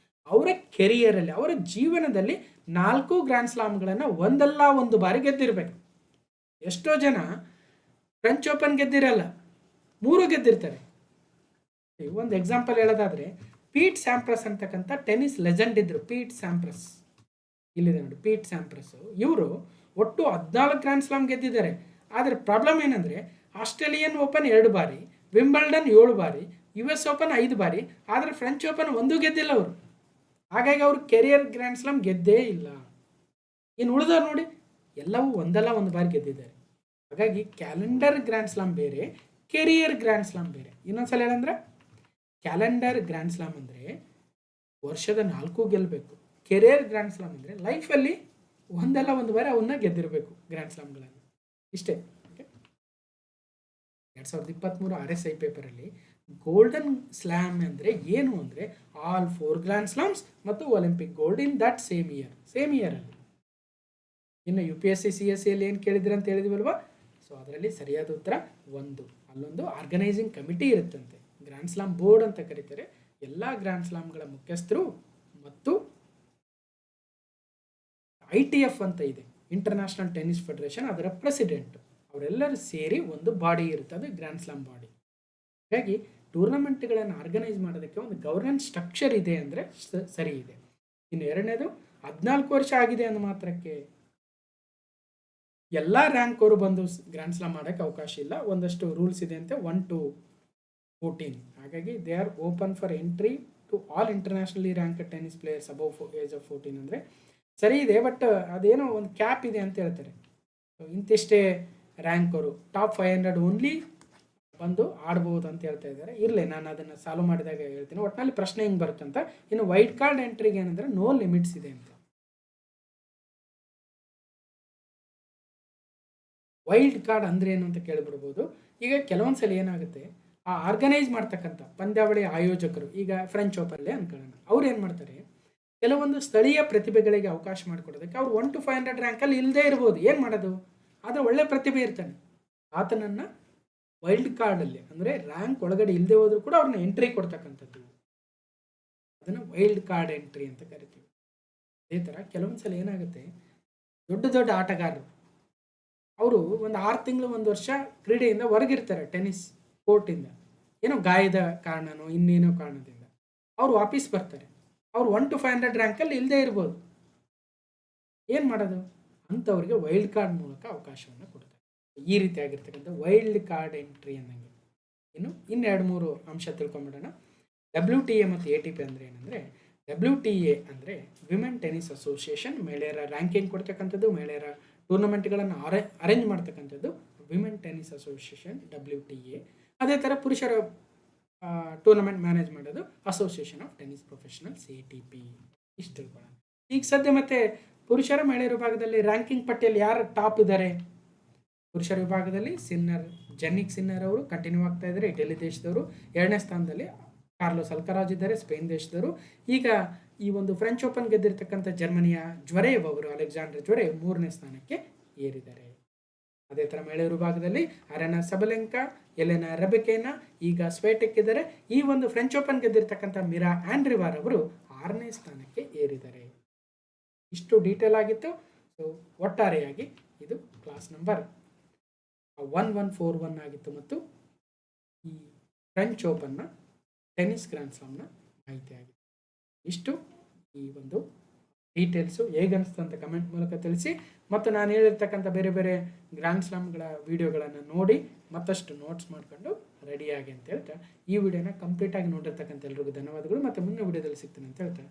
ಅವರ ಕೆರಿಯರಲ್ಲಿ, ಅವರ ಜೀವನದಲ್ಲಿ 4 ಗ್ರ್ಯಾಂಡ್ ಸ್ಲಾಮ್ಗಳನ್ನು ಒಂದಲ್ಲ ಒಂದು ಬಾರಿ ಗೆದ್ದಿರಬೇಕು. ಎಷ್ಟೋ ಜನ ಫ್ರೆಂಚ್ ಓಪನ್ ಗೆದ್ದಿರಲ್ಲ, 3 ಗೆದ್ದಿರ್ತಾರೆ. ಒಂದು ಎಕ್ಸಾಂಪಲ್ ಹೇಳೋದಾದರೆ, ಪೀಟ್ ಸ್ಯಾಂಪ್ರಸ್ ಅಂತಕ್ಕಂಥ ಟೆನ್ನಿಸ್ ಲೆಜೆಂಡ್ ಇದ್ರು. ಪೀಟ್ ಸ್ಯಾಂಪ್ರಸ್ ಇಲ್ಲಿದೆ ನೋಡಿ, ಪೀಟ್ ಸ್ಯಾಂಪ್ರಸ್. ಇವರು ಒಟ್ಟು 14 ಗ್ರ್ಯಾಂಡ್ ಸ್ಲಾಮ್ ಗೆದ್ದಿದ್ದಾರೆ. ಆದರೆ ಪ್ರಾಬ್ಲಮ್ ಏನಂದರೆ, ಆಸ್ಟ್ರೇಲಿಯನ್ ಓಪನ್ 2 ಬಾರಿ, ವಿಂಬಲ್ಡನ್ 7 ಬಾರಿ, US ಓಪನ್ 5 ಬಾರಿ, ಆದರೆ ಫ್ರೆಂಚ್ ಓಪನ್ 1 ಗೆದ್ದಿಲ್ಲ ಅವರು. ಹಾಗಾಗಿ ಅವರು ಕೆರಿಯರ್ ಗ್ರ್ಯಾಂಡ್ ಸ್ಲಾಮ್ ಗೆದ್ದೇ ಇಲ್ಲ. ಇನ್ನು ಉಳಿದವ್ರು ನೋಡಿ, ಎಲ್ಲವೂ ಒಂದಲ್ಲ ಒಂದು ಬಾರಿ ಗೆದ್ದಿದ್ದಾರೆ. ಹಾಗಾಗಿ ಕ್ಯಾಲೆಂಡರ್ ಗ್ರ್ಯಾಂಡ್ ಸ್ಲಾಮ್ ಬೇರೆ, ಕೆರಿಯರ್ ಗ್ರ್ಯಾಂಡ್ ಸ್ಲಾಮ್ ಬೇರೆ. ಇನ್ನೊಂದ್ಸಲ ಹೇಳಂದ್ರೆ, ಕ್ಯಾಲೆಂಡರ್ ಗ್ರ್ಯಾಂಡ್ ಸ್ಲಾಮ್ ಅಂದರೆ ವರ್ಷದ 4 ಗೆಲ್ಲಬೇಕು. ಕೆರಿಯರ್ ಗ್ರ್ಯಾಂಡ್ ಸ್ಲಾಮ್ ಅಂದರೆ ಲೈಫಲ್ಲಿ ಒಂದಲ್ಲ ಒಂದು ಬಾರಿ ಅವನ್ನ ಗೆದ್ದಿರಬೇಕು ಗ್ರ್ಯಾಂಡ್ ಸ್ಲಾಮ್ಗಳನ್ನು. ಇಷ್ಟೇ. ಓಕೆ, 2023 RSI ಪೇಪರಲ್ಲಿ ಗೋಲ್ಡನ್ ಸ್ಲಾಮ್ ಅಂದರೆ ಏನು ಅಂದರೆ ಆಲ್ 4 ಗ್ರ್ಯಾಂಡ್ ಸ್ಲಾಮ್ಸ್ ಮತ್ತು Olympic gold in that same ಇಯರಲ್ಲಿ. ಇನ್ನು UPSC CSCಯಲ್ಲಿ ಏನು ಕೇಳಿದ್ರೆ ಅಂತ ಹೇಳಿದ್ವಲ್ವಾ? ಸೊ ಅದರಲ್ಲಿ ಸರಿಯಾದ ಉತ್ತರ 1. ಅಲ್ಲೊಂದು ಆರ್ಗನೈಸಿಂಗ್ ಕಮಿಟಿ ಇರುತ್ತಂತೆ, ಗ್ರ್ಯಾಂಡ್ ಸ್ಲಾಮ್ ಬೋರ್ಡ್ ಅಂತ ಕರೀತಾರೆ. ಎಲ್ಲ ಗ್ರ್ಯಾಂಡ್ ಸ್ಲಾಮ್ಗಳ ಮುಖ್ಯಸ್ಥರು ಮತ್ತು ITF ಅಂತ ಇದೆ, ಇಂಟರ್ನ್ಯಾಷನಲ್ ಟೆನ್ನಿಸ್ ಫೆಡರೇಷನ್, ಅದರ ಪ್ರೆಸಿಡೆಂಟ್ ಅವರೆಲ್ಲರೂ ಸೇರಿ ಒಂದು ಬಾಡಿ ಇರ್ತದೆ, ಗ್ರ್ಯಾಂಡ್ ಸ್ಲಾಮ್ ಬಾಡಿ. ಹಾಗಾಗಿ ಟೂರ್ನಮೆಂಟ್ಗಳನ್ನು ಆರ್ಗನೈಸ್ ಮಾಡೋದಕ್ಕೆ ಒಂದು ಗವರ್ನೆನ್ಸ್ ಸ್ಟ್ರಕ್ಚರ್ ಇದೆ ಅಂದರೆ ಸರಿ ಇದೆ. ಇನ್ನು ಎರಡನೇದು, 14 ವರ್ಷ ಆಗಿದೆ ಅನ್ನೋ ಮಾತ್ರಕ್ಕೆ ಎಲ್ಲ ರ್ಯಾಂಕ್ ಅವರು ಬಂದು ಗ್ರ್ಯಾಂಡ್ ಸ್ಲಾಮ್ ಮಾಡೋಕ್ಕೆ ಅವಕಾಶ ಇಲ್ಲ. ಒಂದಷ್ಟು ರೂಲ್ಸ್ ಇದೆ ಅಂತೆ, 1 to 14. ಹಾಗಾಗಿ they are open for entry to all internationally rank tennis players above age of 14 ಅಂದರೆ ಸರಿ ಇದೆ. ಬಟ್ ಅದೇನೋ ಒಂದು ಕ್ಯಾಪ್ ಇದೆ ಅಂತ ಹೇಳ್ತಾರೆ. ಇಂತಿಷ್ಟೇ ರ್ಯಾಂಕ್ ಅವರು ಟಾಪ್ 500 ಓನ್ಲಿ ಬಂದು ಆಡ್ಬೋದು ಅಂತ ಹೇಳ್ತಾ ಇದ್ದಾರೆ. ಇರಲಿ, ನಾನು ಅದನ್ನು ಸಾಲ್ವ್ ಮಾಡಿದಾಗ ಹೇಳ್ತೀನಿ. ಒಟ್ಟಿನಲ್ಲಿ ಪ್ರಶ್ನೆ ಹಿಂಗೆ ಬರುತ್ತಂತ. ಇನ್ನು ವೈಲ್ಡ್ ಕಾರ್ಡ್ ಎಂಟ್ರಿಗೆ ಏನಂದರೆ ನೋ ಲಿಮಿಟ್ಸ್ ಇದೆ ಅಂತ. ವೈಲ್ಡ್ ಕಾರ್ಡ್ ಅಂದರೆ ಏನು ಅಂತ ಕೇಳಿಬಿಡ್ಬೋದು. ಈಗ ಕೆಲವೊಂದು ಸಲ ಏನಾಗುತ್ತೆ, ಆ ಆರ್ಗನೈಸ್ ಮಾಡ್ತಕ್ಕಂಥ ಪಂದ್ಯಾವಳಿ ಆಯೋಜಕರು, ಈಗ ಫ್ರೆಂಚ್ ಓಪನ್ಲೇ ಅನ್ಕೊಳ್ಳೋಣ, ಅವ್ರು ಏನು ಮಾಡ್ತಾರೆ, ಕೆಲವೊಂದು ಸ್ಥಳೀಯ ಪ್ರತಿಭೆಗಳಿಗೆ ಅವಕಾಶ ಮಾಡಿಕೊಡೋದಕ್ಕೆ ಅವ್ರು 1 to 500 ರ್ಯಾಂಕಲ್ಲಿ ಇಲ್ಲದೇ ಇರ್ಬೋದು. ಏನು ಮಾಡೋದು, ಆದರೆ ಒಳ್ಳೆ ಪ್ರತಿಭೆ ಇರ್ತಾನೆ, ಆತನನ್ನು ವೈಲ್ಡ್ ಕಾರ್ಡಲ್ಲಿ ಅಂದರೆ ರ್ಯಾಂಕ್ ಒಳಗಡೆ ಇಲ್ಲದೆ ಹೋದರೂ ಕೂಡ ಅವ್ರನ್ನ ಎಂಟ್ರಿ ಕೊಡ್ತಕ್ಕಂಥದ್ದು, ಅದನ್ನು ವೈಲ್ಡ್ ಕಾರ್ಡ್ ಎಂಟ್ರಿ ಅಂತ ಕರಿತೀವಿ. ಅದೇ ಥರ ಕೆಲವೊಂದು ಸಲ ಏನಾಗುತ್ತೆ, ದೊಡ್ಡ ದೊಡ್ಡ ಆಟಗಾರರು ಅವರು ಒಂದು 6 ತಿಂಗಳು 1 ವರ್ಷ ಕ್ರೀಡೆಯಿಂದ ಹೊರಗಿರ್ತಾರೆ, ಟೆನ್ನಿಸ್ ಕೋರ್ಟಿಂದ, ಏನೋ ಗಾಯದ ಕಾರಣನೋ ಇನ್ನೇನೋ ಕಾರಣದಿಂದ ಅವ್ರು ವಾಪಸ್ ಬರ್ತಾರೆ. ಅವ್ರು 1 to 500 ರ್ಯಾಂಕಲ್ಲಿ ಇಲ್ಲದೆ ಇರ್ಬೋದು. ಏನು ಮಾಡೋದು, ಅಂಥವ್ರಿಗೆ ವೈಲ್ಡ್ ಕಾರ್ಡ್ ಮೂಲಕ ಅವಕಾಶವನ್ನು ಕೊಡ್ತಾರೆ. ಈ ರೀತಿಯಾಗಿರ್ತಕ್ಕಂಥ ವೈಲ್ಡ್ ಕಾರ್ಡ್ ಎಂಟ್ರಿ ಅನ್ನಂಗೆ. ಇನ್ನು 2-3 ಅಂಶ ತಿಳ್ಕೊಂಬಿಡೋಣ. WTA ಮತ್ತು ATP ಅಂದರೆ ಏನಂದರೆ, WTA ಅಂದರೆ ವಿಮೆನ್ ಟೆನ್ನಿಸ್ ಅಸೋಸಿಯೇಷನ್, ಮಹಿಳೆಯರ ರ್ಯಾಂಕಿಂಗ್ ಕೊಡ್ತಕ್ಕಂಥದ್ದು, ಮಹಿಳೆಯರ ಟೂರ್ನಮೆಂಟ್ಗಳನ್ನು ಅರೇಂಜ್ ಮಾಡ್ತಕ್ಕಂಥದ್ದು ವಿಮೆನ್ ಟೆನ್ನಿಸ್ ಅಸೋಸಿಯೇಷನ್ WTA. ಅದೇ ಥರ ಪುರುಷರ ಟೂರ್ನಮೆಂಟ್ ಮ್ಯಾನೇಜ್ ಮಾಡೋದು association of tennis professionals ATP. ಇಷ್ಟು ತಿಳ್ಕೊಳ್ಳೋಣ. ಈಗ ಸದ್ಯ ಮತ್ತೆ ಪುರುಷರ ಮಹಿಳೆಯರ ವಿಭಾಗದಲ್ಲಿ ರ್ಯಾಂಕಿಂಗ್ ಪಟ್ಟಿಯಲ್ಲಿ ಯಾರು ಟಾಪ್ ಇದ್ದಾರೆ, ಪುರುಷರ ವಿಭಾಗದಲ್ಲಿ ಜೆನ್ನಿಕ್ ಸಿನ್ನರ್ ಅವರು ಕಂಟಿನ್ಯೂ ಆಗ್ತಾ ಇದ್ದಾರೆ, ಇಟಲಿ ದೇಶದವರು. 2ನೇ ಸ್ಥಾನದಲ್ಲಿ ಕಾರ್ಲೋಸ್ ಅಲ್ಕರಾಜ್ ಇದ್ದಾರೆ, ಸ್ಪೇನ್ ದೇಶದವರು. ಈಗ ಈ ಒಂದು ಫ್ರೆಂಚ್ ಓಪನ್ ಗೆದ್ದಿರ್ತಕ್ಕಂಥ ಜರ್ಮನಿಯ ಜ್ವರೇವ್ ಅವರು, ಅಲೆಕ್ಸಾಂಡರ್ ಜ್ವರೇವ್ 3ನೇ ಸ್ಥಾನಕ್ಕೆ ಏರಿದ್ದಾರೆ. ಅದೇ ಥರ ಮಹಿಳೆಯರ ವಿಭಾಗದಲ್ಲಿ ಅರೆನಾ ಸಬಲೆಂಕಾ, ಎಲೆನಾ ರೆಬೆಕೇನಾ, ಈಗ ಸ್ವೇಟೆಕ್ ಇದ್ದಾರೆ. ಈ ಒಂದು ಫ್ರೆಂಚ್ ಓಪನ್ ಗೆದ್ದಿರ್ತಕ್ಕಂಥ ಮಿರಾ ಆಂಡ್ರಿವಾರ್ ಅವರು 6ನೇ ಸ್ಥಾನಕ್ಕೆ ಏರಿದ್ದಾರೆ. ಇಷ್ಟು ಡೀಟೇಲ್ ಆಗಿತ್ತು. ಸೊ ಒಟ್ಟಾರೆಯಾಗಿ ಇದು ಕ್ಲಾಸ್ ನಂಬರ್ 1141 ಆಗಿತ್ತು ಮತ್ತು ಈ ಫ್ರೆಂಚ್ ಓಪನ್ನ ಟೆನ್ನಿಸ್ ಗ್ರ್ಯಾಂಡ್ ಸ್ಲಾಮ್ನ ಮಾಹಿತಿ ಆಗಿದೆ. ಇಷ್ಟು ಈ ಒಂದು ಡೀಟೇಲ್ಸು. ಹೇಗನ್ನಿಸ್ತು ಅಂತ ಕಮೆಂಟ್ ಮೂಲಕ ತಿಳಿಸಿ. ಮತ್ತು ನಾನು ಹೇಳಿರ್ತಕ್ಕಂಥ ಬೇರೆ ಬೇರೆ ಗ್ರ್ಯಾಂಡ್ ಸ್ಲಾಮ್ಗಳ ವೀಡಿಯೋಗಳನ್ನು ನೋಡಿ ಮತ್ತಷ್ಟು ನೋಟ್ಸ್ ಮಾಡ್ಕೊಂಡು ರೆಡಿಯಾಗಿ ಅಂತ ಹೇಳ್ತಾ ಈ ವಿಡಿಯೋನ ಕಂಪ್ಲೀಟಾಗಿ ನೋಡಿರ್ತಕ್ಕಂಥ ಎಲ್ರಿಗೂ ಧನ್ಯವಾದಗಳು. ಮತ್ತು ಮುಂದಿನ ವಿಡಿಯೋದಲ್ಲಿ ಸಿಗ್ತೀನಿ ಅಂತ ಹೇಳ್ತಾ